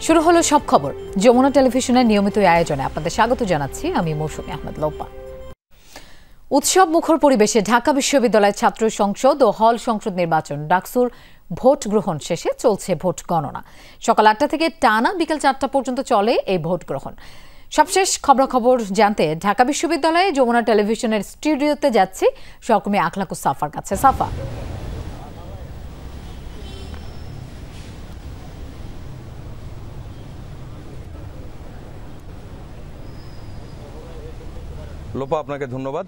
শুরু হলো সব খবর। যমুনা টেলিভিশনের নিয়মিত আয়োজনে আপনাদের স্বাগত জানাচ্ছি আমি মৌসুমী আহমেদ লোপা। উৎসব মুখর পরিবেশে ঢাকা বিশ্ববিদ্যালয়ের ছাত্র সংসদ ও হল সংসদ নির্বাচন ডাকসুর ভোট গ্রহণ শেষে চলছে ভোট গণনা। সকাল ৮টা থেকে টানা বিকেল ৪টা পর্যন্ত চলে এই ভোট গ্রহণ। সবশেষ খবরাখবর জানতে ঢাকা বিশ্ববিদ্যালয়ে যমুনা টেলিভিশনের স্টুডিওতে যাচ্ছি সহকর্মী আখলাকুস সাফার কাছে। সাফা, লোপা, আপনাকে ধন্যবাদ।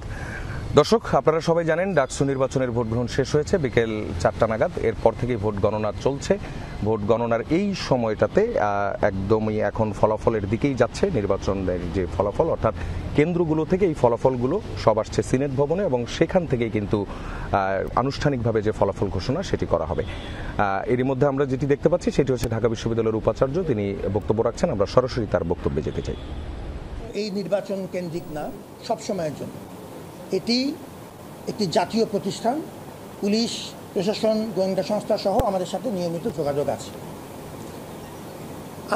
দর্শক, আপনারা সবাই জানেন ডাকসু নির্বাচনের ভোট গ্রহণ শেষ হয়েছে বিকেল ৪টা নাগাদ। এরপর থেকেই ভোট গণনা চলছে। ভোট গণনার এই সময়টাতে একদমই এখন ফলাফলের দিকেই যাচ্ছে। নির্বাচনের যে ফলাফল, অর্থাৎ কেন্দ্রগুলো থেকে এই ফলাফলগুলো সব আসছে সিনেট ভবনে এবং সেখান থেকেই কিন্তু আনুষ্ঠানিকভাবে যে ফলাফল ঘোষণা সেটি করা হবে। এরই মধ্যে আমরা যেটি দেখতে পাচ্ছি সেটি হচ্ছে ঢাকা বিশ্ববিদ্যালয়ের উপাচার্য, তিনি বক্তব্য রাখছেন। আমরা সরাসরি তার বক্তব্যে যেতে চাই। এই নির্বাচন কেন্দ্রিক না, সবসময়ের জন্য এটি একটি জাতীয় প্রতিষ্ঠান। পুলিশ, প্রশাসন, গোয়েন্দা সংস্থা সহ আমাদের সাথে নিয়মিত যোগাযোগ আছে।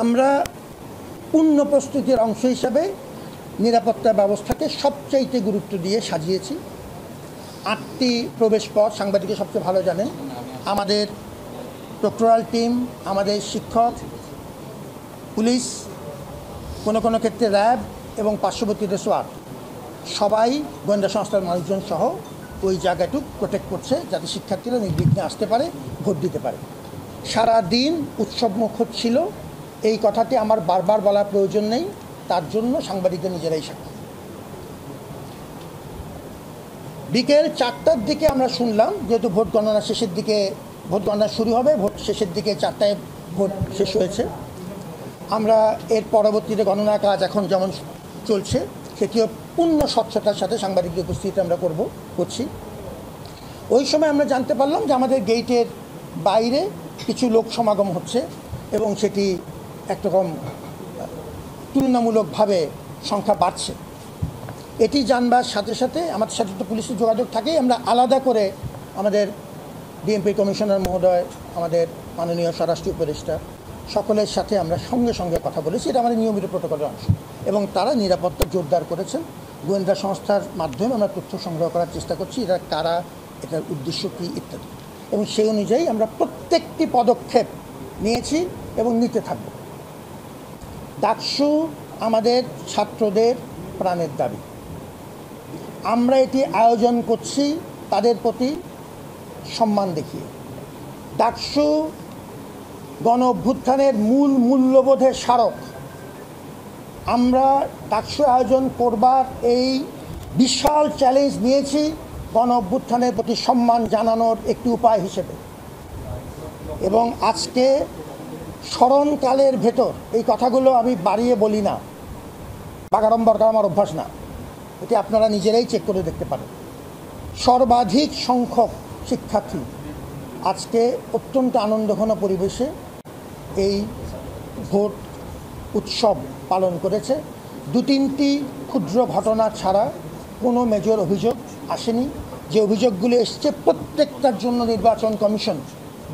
আমরা পূর্ণ প্রস্তুতির অংশ হিসাবে নিরাপত্তা ব্যবস্থাকে সবচাইতে গুরুত্ব দিয়ে সাজিয়েছি। 8টি প্রবেশ পথ, সাংবাদিকের সবচেয়ে ভালো জানেন। আমাদের প্রক্টোরাল টিম, আমাদের শিক্ষক, পুলিশ, কোনো কোনো ক্ষেত্রে র্যাব এবং পার্শ্ববর্তী সোয়াট সবাই গোয়েন্দা সংস্থার মানুষজন সহ ওই জায়গাটুকু প্রোটেক্ট করছে যাতে শিক্ষার্থীরা নির্বিঘ্নে আসতে পারে, ভোট দিতে পারে। সারা দিন উৎসবমুখর ছিল, এই কথাটি আমার বারবার বলার প্রয়োজন নেই, তার জন্য সাংবাদিকদের নিজেরাই সাক্ষী। বিকেল 4টার দিকে আমরা শুনলাম, যেহেতু ভোট গণনা শেষের দিকে, ভোট গণনা শুরু হবে, ভোট শেষের দিকে 4টায় ভোট শেষ হয়েছে। আমরা এর পরবর্তীতে গণনা কাজ এখন যেমন চলছে সেটিও পূর্ণ স্বচ্ছতার সাথে সাংবাদিকদের উপস্থিতিতে আমরা করছি। ওই সময় আমরা জানতে পারলাম যে আমাদের গেটের বাইরে কিছু লোক সমাগম হচ্ছে এবং সেটি একরকম তুলনামূলকভাবে সংখ্যা বাড়ছে। এটি জানবার সাথে সাথে আমাদের সাথে তো পুলিশের যোগাযোগ থাকেই। আমরা আলাদা করে আমাদের ডিএমপি কমিশনার মহোদয়, আমাদের মাননীয় স্বরাষ্ট্র উপদেষ্টা, সকলের সাথে আমরা সঙ্গে সঙ্গে কথা বলেছি। এটা আমাদের নিয়মিত প্রোটোকলের অংশ এবং তারা নিরাপত্তা জোরদার করেছেন। গোয়েন্দা সংস্থার মাধ্যমে আমরা তথ্য সংগ্রহ করার চেষ্টা করছি, এটা কারা, এটার উদ্দেশ্য কী ইত্যাদি, এবং সেই অনুযায়ী আমরা প্রত্যেকটি পদক্ষেপ নিয়েছি এবং নিতে থাকব। ডাকসু আমাদের ছাত্রদের প্রাণের দাবি। আমরা এটি আয়োজন করছি তাদের প্রতি সম্মান দেখিয়ে। ডাকসু গণ অভ্যুত্থানের মূল মূল্যবোধের স্মারক। আমরা ডাকসু আয়োজন করবার এই বিশাল চ্যালেঞ্জ নিয়েছি গণ অভ্যুত্থানের প্রতি সম্মান জানানোর একটি উপায় হিসেবে। এবং আজকে স্মরণকালের ভেতর এই কথাগুলো আমি বাড়িয়ে বলি না, বাগাড়ম্বর করা আমার অভ্যাস না, এটি আপনারা নিজেরাই চেক করে দেখতে পারেন। সর্বাধিক সংখ্যক শিক্ষার্থী আজকে অত্যন্ত আনন্দঘন পরিবেশে এই ভোট উৎসব পালন করেছে। 2-3টি ক্ষুদ্র ঘটনা ছাড়া কোনো মেজর অভিযোগ আসেনি। যে অভিযোগগুলো এসছে প্রত্যেকটার জন্য নির্বাচন কমিশন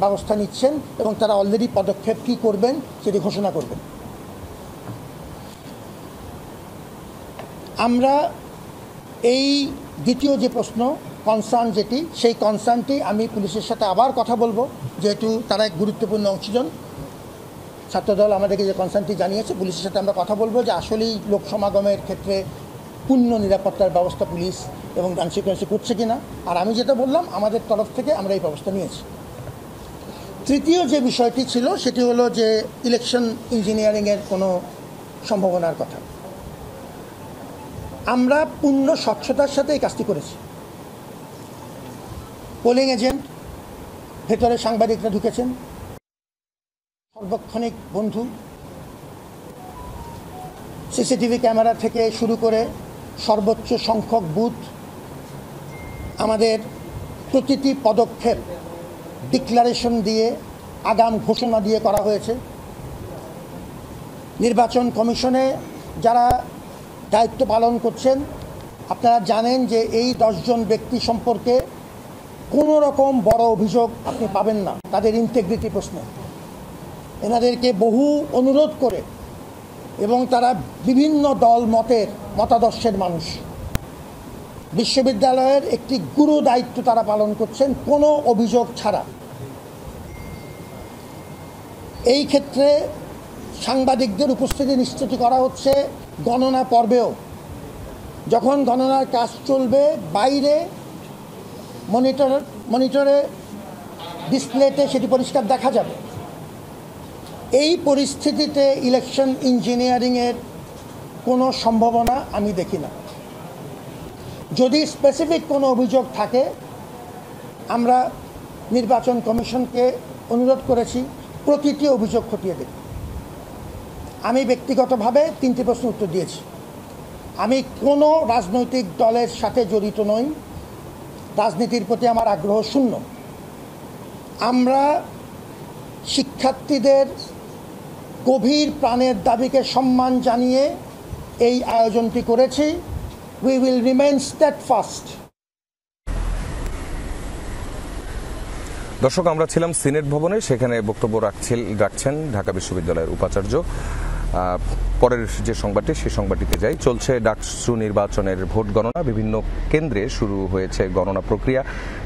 ব্যবস্থা নিচ্ছেন এবং তারা অলরেডি পদক্ষেপ কী করবেন সেটি ঘোষণা করবেন। আমরা এই দ্বিতীয় যে প্রশ্ন, কনসার্ন যেটি, সেই কনসার্নটি আমি পুলিশের সাথে আবার কথা বলবো, যেহেতু তারা এক গুরুত্বপূর্ণ অংশীজন। ছাত্রদল আমাদেরকে যে কনসার্নটি জানিয়েছে, পুলিশের সাথে আমরা কথা বলবো যে আসলেই লোক সমাগমের ক্ষেত্রে পূর্ণ নিরাপত্তার ব্যবস্থা পুলিশ এবং ডান সিকিউরিটি করছে কিনা। আর আমি যেটা বললাম, আমাদের তরফ থেকে আমরা এই ব্যবস্থা নিয়েছি। তৃতীয় যে বিষয়টি ছিল সেটি হলো যে ইলেকশন ইঞ্জিনিয়ারিংয়ের কোনো সম্ভাবনার কথা। আমরা পূর্ণ স্বচ্ছতার সাথে এই কাজটি করেছি। পোলিং এজেন্ট, ভেতরে সাংবাদিকরা ঢুকেছেন, সর্বক্ষণিক বন্ধু, সিসিটিভি ক্যামেরা থেকে শুরু করে সর্বোচ্চ সংখ্যক বুথ, আমাদের প্রতিটি পদক্ষেপ ডিক্লারেশন দিয়ে, আগাম ঘোষণা দিয়ে করা হয়েছে। নির্বাচন কমিশনে যারা দায়িত্ব পালন করছেন, আপনারা জানেন যে এই 10 জন ব্যক্তি সম্পর্কে কোনো রকম বড় অভিযোগ আপনি পাবেন না তাদের ইন্টিগ্রিটি প্রশ্নে। এনাদেরকে বহু অনুরোধ করে, এবং তারা বিভিন্ন দল মতাদর্শের মানুষ, বিশ্ববিদ্যালয়ের একটি গুরু দায়িত্ব তারা পালন করছেন কোনো অভিযোগ ছাড়া। এই ক্ষেত্রে সাংবাদিকদের উপস্থিতি নিশ্চিত করা হচ্ছে গণনা পর্বেও। যখন গণনার কাজ চলবে, বাইরে মনিটরে ডিসপ্লেতে সেটি পরিষ্কার দেখা যাবে। এই পরিস্থিতিতে ইলেকশন ইঞ্জিনিয়ারিংয়ের কোনো সম্ভাবনা আমি দেখি না। যদি স্পেসিফিক কোনো অভিযোগ থাকে, আমরা নির্বাচন কমিশনকে অনুরোধ করেছি প্রতিটি অভিযোগ খতিয়ে দেখতে। আমি ব্যক্তিগতভাবে 3টি প্রশ্ন উত্তর দিয়েছি। আমি কোনো রাজনৈতিক দলের সাথে জড়িত নই, রাজনীতির প্রতি আমার আগ্রহ শূন্য। আমরা শিক্ষার্থীদের গভীর প্রাণের দাবিকে সম্মান জানিয়ে এই আয়োজনটি করেছি। We will remain steadfast. দর্শক, আমরা ছিলাম সিনেট ভবনে, সেখানে বক্তব্য রাখছেন ঢাকা বিশ্ববিদ্যালয়ের উপাচার্য। পরের যে সংবাদটি, সেই সংবাদটিতে যাই। চলছে ডাকসু নির্বাচনের ভোট গণনা। বিভিন্ন কেন্দ্রে শুরু হয়েছে গণনা প্রক্রিয়া।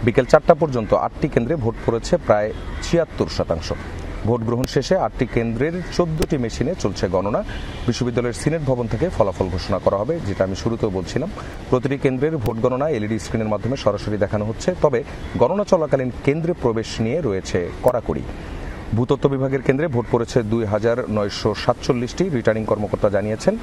বিকেল 4টা পর্যন্ত 8টি কেন্দ্রে ভোট পড়েছে প্রায় 76%। ভোট গ্রহণ শেষে 8টি কেন্দ্রের 14টি মেশিনে চলছে গণনা। বিশ্ববিদ্যালয়ের সিনেট ভবন থেকে ফলাফল ঘোষণা করা হবে, যেটা আমি শুরুতেও বলছিলাম। প্রতিটি কেন্দ্রের ভোট গণনা এলইডি স্ক্রিনের মাধ্যমে সরাসরি দেখানো হচ্ছে। তবে গণনা চলাকালীন কেন্দ্রে প্রবেশ নিয়ে রয়েছে কড়াকড়ি। ভূতত্ত্ব বিভাগের কেন্দ্রে ভোট পড়েছে 2947টি। রিটার্নিং কর্মকর্তা জানিয়েছেন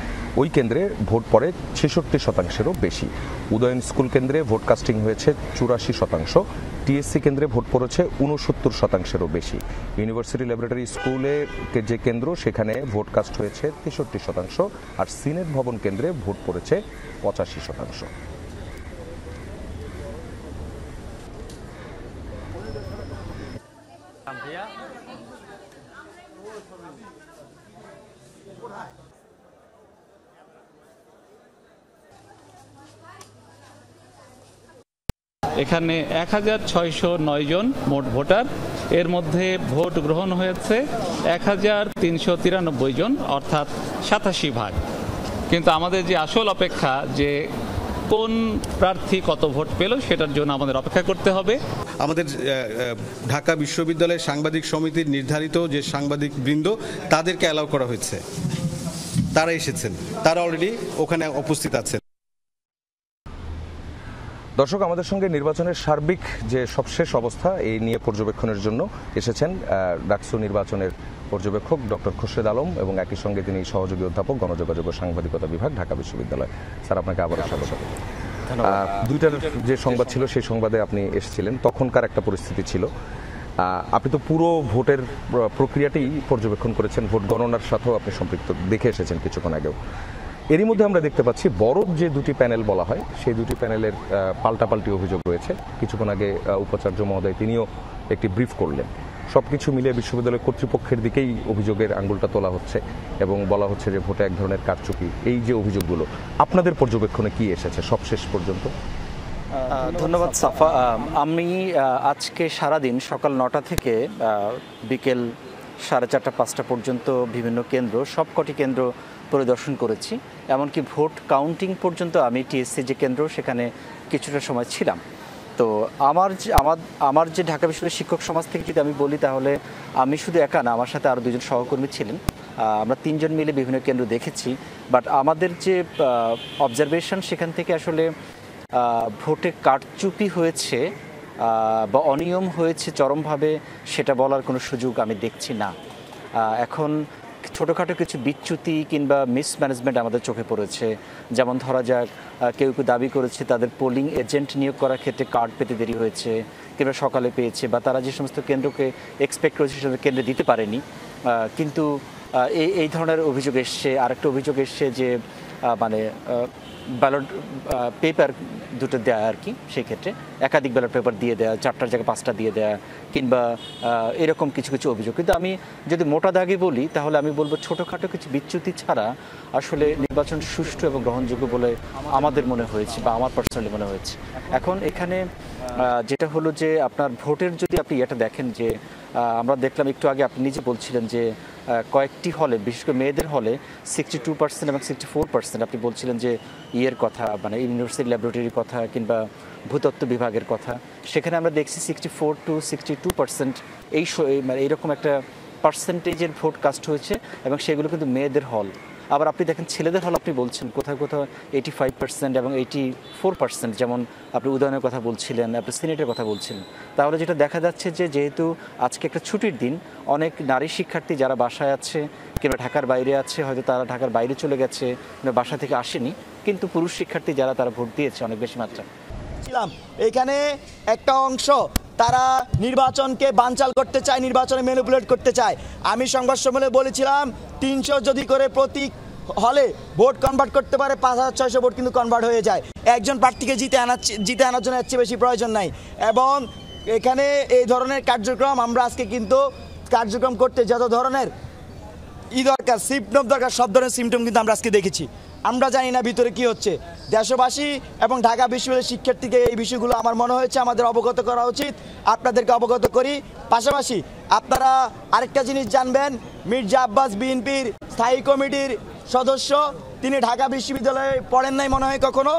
ওই কেন্দ্রে ভোট পড়ে 66%-এরও বেশি। উদয়ন স্কুল কেন্দ্রে ভোট কাস্টিং হয়েছে 84%। টিএসসি কেন্দ্রে ভোট পড়েছে 69%-এরও বেশি। ইউনিভার্সিটি ল্যাবরেটরি স্কুলে যে কেন্দ্র, সেখানে ভোট কাস্ট হয়েছে 63%। আর সিনেট ভবন কেন্দ্রে ভোট পড়েছে 85%। এখানে 1609 জন মোট ভোটার, এর মধ্যে ভোট গ্রহণ হয়েছে 1393 জন, অর্থাৎ 87%। কিন্তু আমাদের যে আসল অপেক্ষা, যে কোন প্রার্থী কত ভোট পেল, সেটার জন্য আমাদের অপেক্ষা করতে হবে। আমাদের ঢাকা বিশ্ববিদ্যালয়ের সাংবাদিক সমিতির নির্ধারিত যে সাংবাদিক বৃন্দ, তাদেরকে অ্যালাউ করা হয়েছে, তারা এসেছেন, তারা অলরেডি ওখানে উপস্থিত আছেন। দর্শক, আমাদের সঙ্গে নির্বাচনের সার্বিক যে সবশেষ অবস্থা এই নিয়ে পর্যবেক্ষণের জন্য এসেছেন ডাকসু নির্বাচনের পর্যবেক্ষক ডক্টর খোরশেদ আলম, এবং একই সঙ্গে তিনি সহযোগী অধ্যাপক, গণযোগাযোগ ও সাংবাদিকতা বিভাগ, ঢাকা বিশ্ববিদ্যালয়। স্যার, আপনাকে আবারও স্বাগত। দুইটার যে সংবাদ ছিল, সেই সংবাদে আপনি এসেছিলেন। তখনকার একটা পরিস্থিতি ছিল, আপনি তো পুরো ভোটের প্রক্রিয়াটি পর্যবেক্ষণ করেছেন, ভোট গণনার সাথেও আপনি সম্পৃক্ত, দেখে এসেছেন কিছুক্ষণ আগেও। এরই মধ্যে আমরা দেখতে পাচ্ছি বড় যে দুটি প্যানেল বলা হয়, সেই দুটি প্যানেলের পাল্টাপাল্টি অভিযোগ রয়েছে। কিছুক্ষণ আগে উপাচার্য মহোদয় তিনিও একটি ব্রিফ করলেন। সবকিছু মিলিয়ে বিশ্ববিদ্যালয় কর্তৃপক্ষের দিকেই অভিযোগের আঙুলটা তোলা হচ্ছে এবং বলা হচ্ছে যে ভোটে এক ধরনের কারচুপি। এই যে অভিযোগগুলো, আপনাদের পর্যবেক্ষণে কি এসেছে সবশেষ পর্যন্ত? ধন্যবাদ সাফা। আমি আজকে সারাদিন সকাল 9টা থেকে বিকেল 4:30-5টা পর্যন্ত বিভিন্ন কেন্দ্র, সবকটি কেন্দ্র পরিদর্শন করেছি। এমনকি ভোট কাউন্টিং পর্যন্ত আমি টিএসসি যে কেন্দ্র, সেখানে কিছুটা সময় ছিলাম। তো আমার যে ঢাকা বিশ্ববিদ্যালয়ের শিক্ষক সমাজ থেকে যদি আমি বলি, তাহলে আমি শুধু একা না, আমার সাথে আরও 2জন সহকর্মী ছিলেন। আমরা 3 জন মিলে বিভিন্ন কেন্দ্র দেখেছি। বাট আমাদের যে অবজারভেশন, সেখান থেকে আসলে ভোটে কারচুপি হয়েছে বা অনিয়ম হয়েছে চরমভাবে, সেটা বলার কোনো সুযোগ আমি দেখছি না। এখন ছোটোখাটো কিছু বিচ্যুতি কিংবা মিসম্যানেজমেন্ট আমাদের চোখে পড়েছে। যেমন ধরা যাক, কেউ দাবি করেছে তাদের পোলিং এজেন্ট নিয়োগ করার ক্ষেত্রে কার্ড পেতে দেরি হয়েছে, কিংবা সকালে পেয়েছে, বা তারা যে সমস্ত কেন্দ্রকে এক্সপেক্ট করেছে সেটা কেন্দ্রে দিতে পারেনি। কিন্তু এই ধরনের অভিযোগ এসছে। আরেকটা অভিযোগ এসছে যে মানে ব্যালট পেপার দুটো দেয়া আর কি, সেই ক্ষেত্রে একাধিক ব্যালট পেপার দিয়ে দেয়া, 4টার জায়গায় 5টা দিয়ে দেয়া, কিংবা এরকম কিছু কিছু অভিযোগ। কিন্তু আমি যদি মোটা দাগে বলি তাহলে আমি বলবো ছোটোখাটো কিছু বিচ্যুতি ছাড়া আসলে নির্বাচন সুষ্ঠু এবং গ্রহণযোগ্য বলে আমাদের মনে হয়েছে বা আমার পার্সোনালি মনে হয়েছে। এখন এখানে যেটা হলো যে আপনার ভোটের যদি আপনি এটা দেখেন যে আমরা দেখলাম একটু আগে আপনি নিজে বলছিলেন যে কয়েকটি হলে, বিশেষ করে মেয়েদের হলে 62% এবং 64% আপনি বলছিলেন যে ইয়ের কথা, মানে ইউনিভার্সিটি ল্যাবরেটরির কথা কিংবা ভূতত্ত্ব বিভাগের কথা। সেখানে আমরা দেখছি 64 to 62% মানে এইরকম একটা পার্সেন্টেজের ভোট কাস্ট হয়েছে, এবং সেগুলো কিন্তু মেয়েদের হল। আবার আপনি দেখেন ছেলেদের হল আপনি বলছেন কোথাও কোথাও 85% এবং 84%, যেমন আপনি উদয়নের কথা বলছিলেন, আপনি সিনেটের কথা বলছিলেন। তাহলে যেটা দেখা যাচ্ছে যে যেহেতু আজকে একটা ছুটির দিন, অনেক নারী শিক্ষার্থী যারা বাসায় আছে কিংবা ঢাকার বাইরে আছে, হয়তো তারা ঢাকার বাইরে চলে গেছে, বাসা থেকে আসেনি, কিন্তু পুরুষ শিক্ষার্থী যারা তারা ভোট দিয়েছে অনেক বেশি মাত্রায়। এখানে একটা অংশ তারা নির্বাচনকে বানচাল করতে চায়, নির্বাচনে ম্যানিপুলেট করতে চায়। আমি সংবাদ সম্মেলনে বলেছিলাম 300 যদি করে প্রতি হলে ভোট কনভার্ট করতে পারে, 5600 ভোট কিন্তু কনভার্ট হয়ে যায়। একজন প্রার্থীকে জিতে আনার জন্য এর চেয়ে বেশি প্রয়োজন নাই। এবং এখানে এই ধরনের কার্যক্রম আমরা আজকে কিন্তু কার্যক্রম করতে যত ধরনের দরকার, সিমটম দরকার, সব ধরনের সিমটম কিন্তু আমরা আজকে দেখেছি। আমরা জানি না ভিতরে কি হচ্ছে। দেশবাসী এবং ঢাকা বিশ্ববিদ্যালয়ের শিক্ষার্থীকে এই বিষয়গুলো আমার মনে হয়েছে আমাদের অবগত করা উচিত। আপনাদেরকে অবগত করি। পাশাপাশি আপনারা আরেকটা জিনিস জানবেন, মির্জা আব্বাস বিএনপির স্থায়ী কমিটির সদস্য, তিনি ঢাকা বিশ্ববিদ্যালয়ে পড়েন নাই মনে হয় কখনো,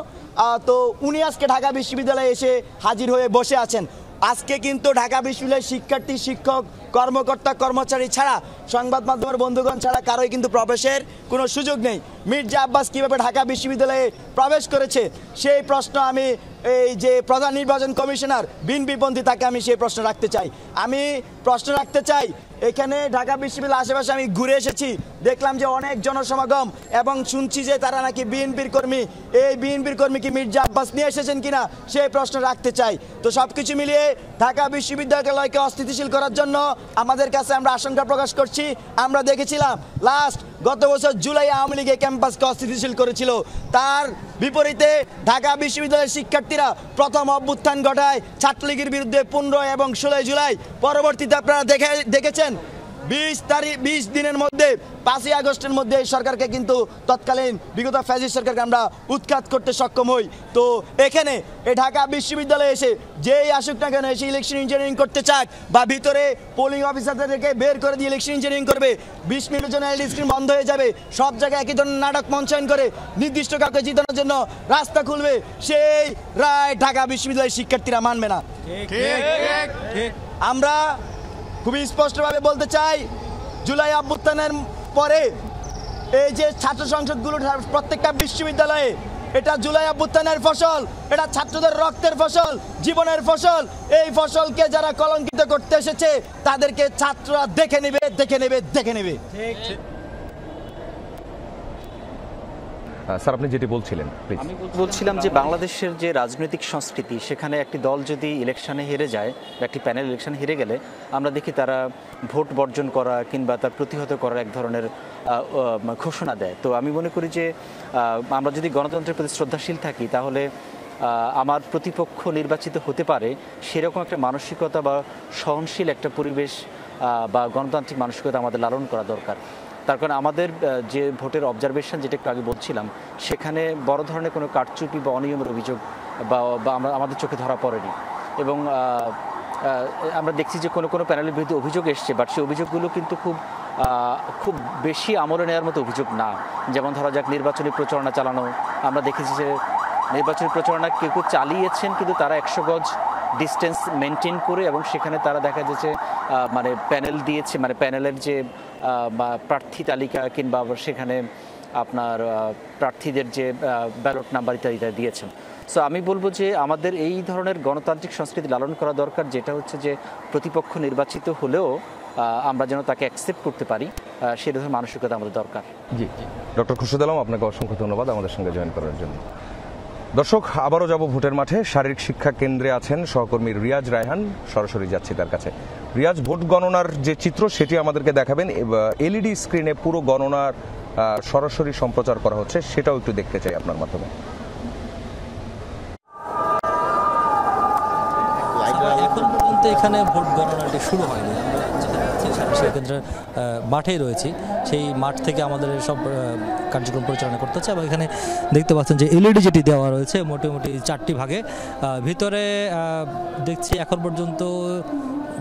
তো উনি আজকে ঢাকা বিশ্ববিদ্যালয়ে এসে হাজির হয়ে বসে আছেন। আজকে কিন্তু ঢাকা বিশ্ববিদ্যালয়ের শিক্ষার্থী, শিক্ষক, কর্মকর্তা, কর্মচারী ছাড়া, সংবাদ মাধ্যমের বন্ধুগণ ছাড়া কারোই কিন্তু প্রবেশের কোনো সুযোগ নেই। মির্জা আব্বাস কীভাবে ঢাকা বিশ্ববিদ্যালয়ে প্রবেশ করেছে সেই প্রশ্ন আমি এই যে প্রধান নির্বাচন কমিশনার বিএনপিপন্থী, তাকে আমি সেই প্রশ্ন রাখতে চাই। আমি প্রশ্ন রাখতে চাই, এখানে ঢাকা বিশ্ববিদ্যালয়ের আশেপাশে আমি ঘুরে এসেছি, দেখলাম যে অনেক জনসমাগম, এবং শুনছি যে তারা নাকি বিএনপির কর্মী। এই বিএনপির কর্মী কি মির্জা আব্বাস নিয়ে এসেছেন কিনা সেই প্রশ্ন রাখতে চাই। তো সব কিছু মিলিয়ে ঢাকা বিশ্ববিদ্যালয়কে অস্থিতিশীল করার জন্য আমাদের কাছে আমরা আশঙ্কা প্রকাশ করছি। আমরা দেখেছিলাম গত বছর জুলাই আওয়ামী লীগ এই ক্যাম্পাসকে অস্থিতিশীল করেছিল। তার বিপরীতে ঢাকা বিশ্ববিদ্যালয়ের শিক্ষার্থীরা প্রথম অভ্যুত্থান ঘটায় ছাত্রলীগের বিরুদ্ধে 15 এবং 16 জুলাই। পরবর্তীতে আপনারা দেখেছেন 20 দিনের মধ্যে 5ই আগস্টের মধ্যে এই সরকারকে কিন্তু তৎকালীন বিগত ফ্যাসিস্ট সরকারকে আমরা উৎখাত করতে সক্ষম হই। তো এখানে এই ঢাকা বিশ্ববিদ্যালয়ে এসে যেই আসুক না কেন, এসে ইলেকশন ইঞ্জিনিয়ারিং করতে চাক বা ভিতরে পোলিং অফিসারদেরকে বের করে দিয়ে ইলেকশন ইঞ্জিনিয়ারিং করবে, 20 মিনিটের জন্য এলইডি স্ক্রিন বন্ধ হয়ে যাবে, সব জায়গায় একই ধরনের নাটক মঞ্চায়ন করে নির্দিষ্ট কাউকে জিতানোর জন্য রাস্তা খুলবে, সেই রায় ঢাকা বিশ্ববিদ্যালয়ের শিক্ষার্থীরা মানবে না। আমরা খুবই স্পষ্টভাবে বলতে চাই, জুলাই অভ্যুত্থানের পরে এই যে ছাত্র সংসদগুলো প্রত্যেকটা বিশ্ববিদ্যালয়ে, এটা জুলাই অভ্যুত্থানের ফসল, এটা ছাত্রদের রক্তের ফসল, জীবনের ফসল। এই ফসলকে যারা কলঙ্কিত করতে এসেছে তাদেরকে ছাত্ররা দেখে নেবে, দেখে নেবে, দেখে নেবে। স্যার, আপনি যেটি বলছিলেন, আমি বলছিলাম যে বাংলাদেশের যে রাজনৈতিক সংস্কৃতি, সেখানে একটি দল যদি ইলেকশনে হেরে যায়, একটি প্যানেল ইলেকশনে হেরে গেলে আমরা দেখি তারা ভোট বর্জন করা কিংবা তার প্রতিহত করার এক ধরনের ঘোষণা দেয়। তো আমি মনে করি যে আমরা যদি গণতন্ত্রের প্রতি শ্রদ্ধাশীল থাকি, তাহলে আমার প্রতিপক্ষ নির্বাচিত হতে পারে সেরকম একটা মানসিকতা বা সহনশীল একটা পরিবেশ বা গণতান্ত্রিক মানসিকতা আমাদের লালন করা দরকার। তার কারণ আমাদের যে ভোটের অবজারভেশন, যেটা একটু আগে বলছিলাম, সেখানে বড় ধরনের কোনো কারচুপি বা অনিয়মের অভিযোগ বা আমাদের চোখে ধরা পড়েনি। এবং আমরা দেখছি যে কোনো কোনো প্যানেলের বিরুদ্ধে অভিযোগ এসছে, বাট সেই অভিযোগগুলো কিন্তু খুব বেশি আমলে নেওয়ার মতো অভিযোগ না। যেমন ধরা যাক নির্বাচনী প্রচারণা চালানো, আমরা দেখেছি যে নির্বাচনী প্রচারণা কেউ কেউ চালিয়েছেন, কিন্তু তারা 100 গজ ডিস্টেন্স মেনটেন করে, এবং সেখানে তারা দেখা যাচ্ছে মানে প্যানেল দিয়েছে, মানে প্যানেলের যে প্রার্থী তালিকা কিংবা সেখানে আপনার প্রার্থীদের যে ব্যালট নাম্বার ইত্যাদি দিয়েছেন। সো আমি বলবো যে আমাদের এই ধরনের গণতান্ত্রিক সংস্কৃতি লালন করা দরকার, যেটা হচ্ছে যে প্রতিপক্ষ নির্বাচিত হলেও আমরা যেন তাকে অ্যাকসেপ্ট করতে পারি, সেই ধরনের মানসিকতা আমাদের দরকার। জি, ডক্টর খুরশেদ আলম, আপনাকে অসংখ্য ধন্যবাদ আমাদের সঙ্গে জয়েন করার জন্য। দর্শক, আবারও যাব ভোটের মাঠে। শারীরিক শিক্ষা কেন্দ্রে আছেন সহকর্মী রিয়াজ রায়হান, সরাসরি যাচ্ছি তার কাছে। রিয়াজ, ভোট গণনার যে চিত্র সেটি আমাদেরকে দেখাবেন। এলইডি স্ক্রিনে পুরো গণনার সরাসরি সম্প্রচার করা হচ্ছে, সেটাও একটু দেখতে চাই আপনার মাধ্যমে। এখন পর্যন্ত এখানে ভোট গণনাটি শুরু হয়নি। আমরা সেক্ষেত্রে মাঠেই রয়েছি, সেই মাঠ থেকে আমাদের সব কার্যক্রম পরিচালনা করতে হচ্ছে। এবং এখানে দেখতে পাচ্ছেন যে এলইডি যেটি দেওয়া রয়েছে মোটামুটি 4টি ভাগে। ভিতরে দেখছি এখন পর্যন্ত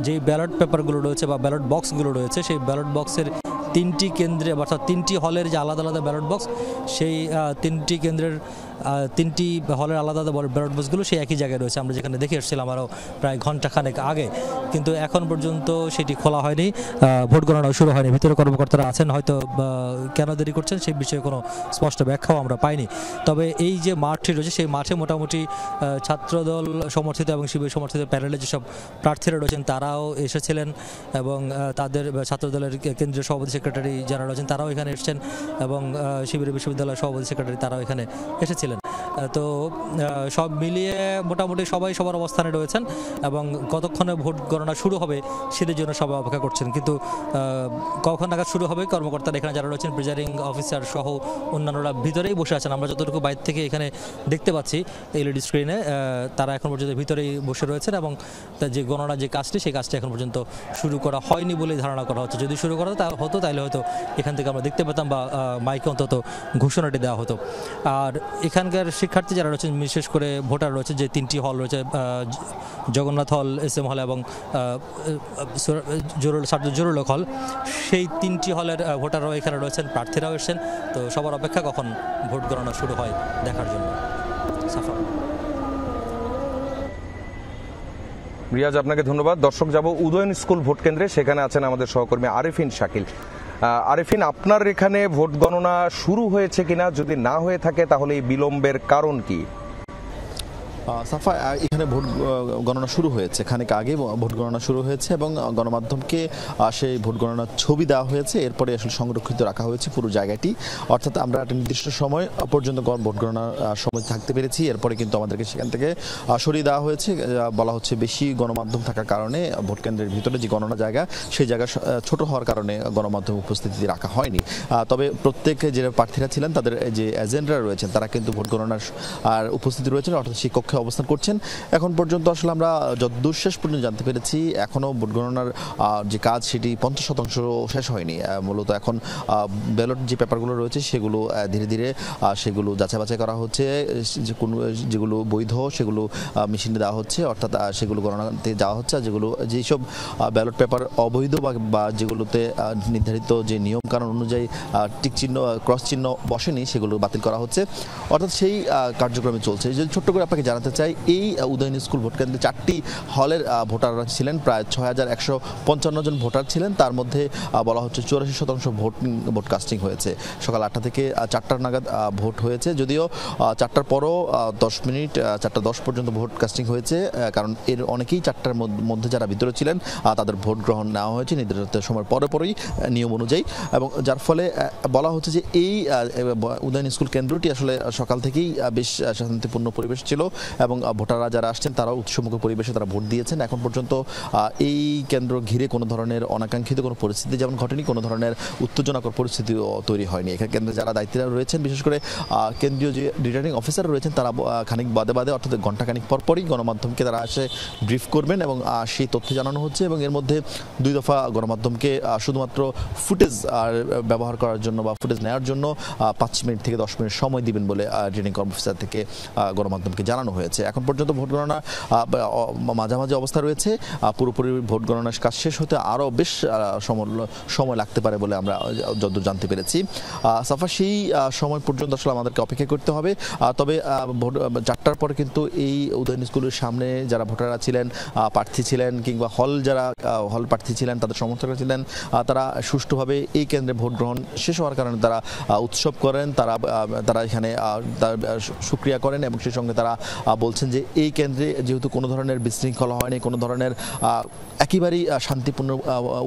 যে ব্যালট পেপারগুলো রয়েছে বা ব্যালট বক্সগুলো রয়েছে, সেই ব্যালট বক্সের 3টি কেন্দ্রে অর্থাৎ 3টি হলের যে আলাদা আলাদা ব্যালট বক্স, সেই 3টি কেন্দ্রের 3টি হলের আলাদা আলাদা ব্যালট বক্সগুলো সেই একই জায়গায় রয়েছে। আমরা যেখানে দেখে এসেছিলাম আরও প্রায় ঘণ্টাখানেক আগে, কিন্তু এখন পর্যন্ত সেটি খোলা হয়নি, ভোট গণনাও শুরু হয়নি। ভিতরে কর্মকর্তারা আছেন, হয়তো কেন দেরি করছেন সেই বিষয়ে কোনো স্পষ্ট ব্যাখ্যাও আমরা পাইনি। তবে এই যে মাঠটি রয়েছে সেই মাঠে মোটামুটি ছাত্রদল সমর্থিত এবং শিবির সমর্থিত প্যানেলে যেসব প্রার্থীরা রয়েছেন তারাও এসেছিলেন, এবং তাদের ছাত্রদলের কেন্দ্রীয় সভাপতি সেক্রেটারি যারা রয়েছেন তারাও এখানে এসেছেন, এবং শিবির বিশ্ববিদ্যালয়ের সভাপতি সেক্রেটারি তারাও এখানে এসেছিলেন। তো সব মিলিয়ে মোটামুটি সবাই সবার অবস্থানে রয়েছেন, এবং কতক্ষণে ভোট গণনা শুরু হবে সেদের জন্য সবাই অপেক্ষা করছেন। কিন্তু কখন নাগাদ শুরু হবে, কর্মকর্তারা এখানে যারা রয়েছেন প্রিজাইডিং অফিসার সহ অন্যান্যরা ভিতরেই বসে আছেন। আমরা যতটুকু বাইরে থেকে এখানে দেখতে পাচ্ছি এলইডি স্ক্রিনে, তারা এখন পর্যন্ত ভিতরেই বসে রয়েছেন, এবং যে গণনা যে কাজটি সেই কাজটি এখন পর্যন্ত শুরু করা হয়নি বলেই ধারণা করা হচ্ছে। যদি শুরু করা হতো তাহলে হয়তো এখান থেকে আমরা দেখতে পেতাম বা মাইকে অন্তত ঘোষণাটি দেওয়া হতো। আর এখানকার শিক্ষার্থী যারা রয়েছেন, বিশেষ করে ভোটার রয়েছে, যে 3টি হল রয়েছে, জগন্নাথ হল, SM হল এবং জরুল হল, সেই 3টি হলের ভোটাররাও এখানে রয়েছেন, প্রার্থীরাও এসেছেন। তো সবার অপেক্ষা কখন ভোট গণনা শুরু হয় দেখার জন্য। সাফা, রিয়াজ, আপনাকে ধন্যবাদ। দর্শক, যাব উদয়ন স্কুল ভোট কেন্দ্রে, সেখানে আছেন আমাদের সহকর্মী আরেফিন শাকিল। আরেফিন, আপনার এখানে ভোট গণনা শুরু হয়েছে কিনা, যদি না হয়ে থাকে তাহলে এই বিলম্বের কারণ কি? সাফা, এখানে ভোট গণনা শুরু হয়েছে, খানিক আগে ভোট গণনা শুরু হয়েছে, এবং গণমাধ্যমকে সেই ভোট গণনার ছবি দেওয়া হয়েছে। এরপরে আসলে সংরক্ষিত রাখা হয়েছে পুরো জায়গাটি, অর্থাৎ আমরা একটা নির্দিষ্ট সময় পর্যন্ত ভোট গণনার সময় থাকতে পেরেছি। এরপরে কিন্তু আমাদেরকে সেখান থেকে সরিয়ে দেওয়া হয়েছে। বলা হচ্ছে বেশি গণমাধ্যম থাকার কারণে ভোট কেন্দ্রের ভিতরে যে গণনা জায়গা, সেই জায়গা ছোট হওয়ার কারণে গণমাধ্যম উপস্থিতি রাখা হয়নি। তবে প্রত্যেক যে প্রার্থীরা ছিলেন তাদের যে এজেন্টরা রয়েছেন তারা কিন্তু ভোট গণনার উপস্থিতি রয়েছেন, অর্থাৎ সেই কক্ষে অবস্থান করছেন। এখন পর্যন্ত আসলে আমরা যতদূর শেষ পর্যন্ত জানতে পেরেছি এখনও ভোট গণনার যে কাজ সেটি 50% শেষ হয়নি। মূলত এখন ব্যালট যে পেপারগুলো রয়েছে সেগুলো ধীরে ধীরে সেগুলো যাচাই বাছাই করা হচ্ছে, যেগুলো বৈধ সেগুলো মেশিনে দেওয়া হচ্ছে, অর্থাৎ সেগুলো গণনাতে যাওয়া হচ্ছে। আর যেসব ব্যালট পেপার অবৈধ বা যেগুলোতে নির্ধারিত যে নিয়মকানুন অনুযায়ী টিক চিহ্ন ক্রস চিহ্ন বসেনি সেগুলো বাতিল করা হচ্ছে, অর্থাৎ সেই কার্যক্রমে চলছে। যদি ছোট্ট করে আপনাকে জানাতে চাই, এই উদয়ন স্কুল ভোট কেন্দ্রে 4টি হলের ভোটাররা ছিলেন, প্রায় 6155 জন ভোটার ছিলেন। তার মধ্যে বলা হচ্ছে 84% ভোট কাস্টিং হয়েছে। সকাল 8টা থেকে 4টা নাগাদ ভোট হয়েছে, যদিও 4টার পরও 10 মিনিট 4টা 10 পর্যন্ত ভোট কাস্টিং হয়েছে, কারণ এর অনেকেই 4টার মধ্যে যারা ভিতরে ছিলেন তাদের ভোট গ্রহণ নেওয়া হয়েছে নির্ধারিত সময়ের পরেই নিয়ম অনুযায়ী, এবং যার ফলে বলা হচ্ছে যে এই উদয়ন স্কুল কেন্দ্রটি আসলে সকাল থেকেই বেশ শান্তিপূর্ণ পরিবেশ ছিল, এবং ভোটাররা যারা আসছেন তারাও উৎসমুখ পরিবেশে তারা ভোট দিয়েছেন। এখন পর্যন্ত এই কেন্দ্র ঘিরে কোনো ধরনের অনাকাঙ্ক্ষিত কোনো পরিস্থিতি যেমন ঘটেনি, কোনো ধরনের উত্তেজনাকর পরিস্থিতিও তৈরি হয়নি। এখানে কেন্দ্রে যারা দায়িত্বে রয়েছেন, বিশেষ করে কেন্দ্রীয় যে রিটার্নিং অফিসার রয়েছেন, তারা খানিক বাদে অর্থাৎ ঘণ্টাখানিক পরপরই গণমাধ্যমকে তারা এসে ব্রিফ করবেন, এবং সেই তথ্য জানানো হচ্ছে। এবং এর মধ্যে 2 দফা গণমাধ্যমকে শুধুমাত্র ফুটেজ ব্যবহার করার জন্য বা ফুটেজ নেওয়ার জন্য 5 মিনিট থেকে 10 মিনিট সময় দিবেন বলে রিটার্নিং অফিসার থেকে গণমাধ্যমকে জানানো হয়েছে। এখন পর্যন্ত ভোট গণনা মাঝামাঝি অবস্থা রয়েছে। পুরোপুরি ভোট গণনার কাজ শেষ হতে আরও বেশ সময় লাগতে পারে বলে আমরা যতদূর জানতে পেরেছি। সাফা, সেই সময় পর্যন্ত আসলে আমাদেরকে অপেক্ষা করতে হবে। তবে 4টার পরে কিন্তু এই উদয়ন স্কুলের সামনে যারা ভোটাররা ছিলেন, প্রার্থী ছিলেন, কিংবা যারা হল প্রার্থী ছিলেন, তাদের সমর্থকরা ছিলেন, তারা সুষ্ঠুভাবে এই কেন্দ্রে ভোট গ্রহণ শেষ হওয়ার কারণে তারা উৎসব করেন, তারা এখানে সুক্রিয়া করেন, এবং সেই সঙ্গে তারা বলছেন যে এই কেন্দ্রে যেহেতু কোনো ধরনের বিশৃঙ্খলা হয়নি, কোনো ধরনের একেবারেই শান্তিপূর্ণ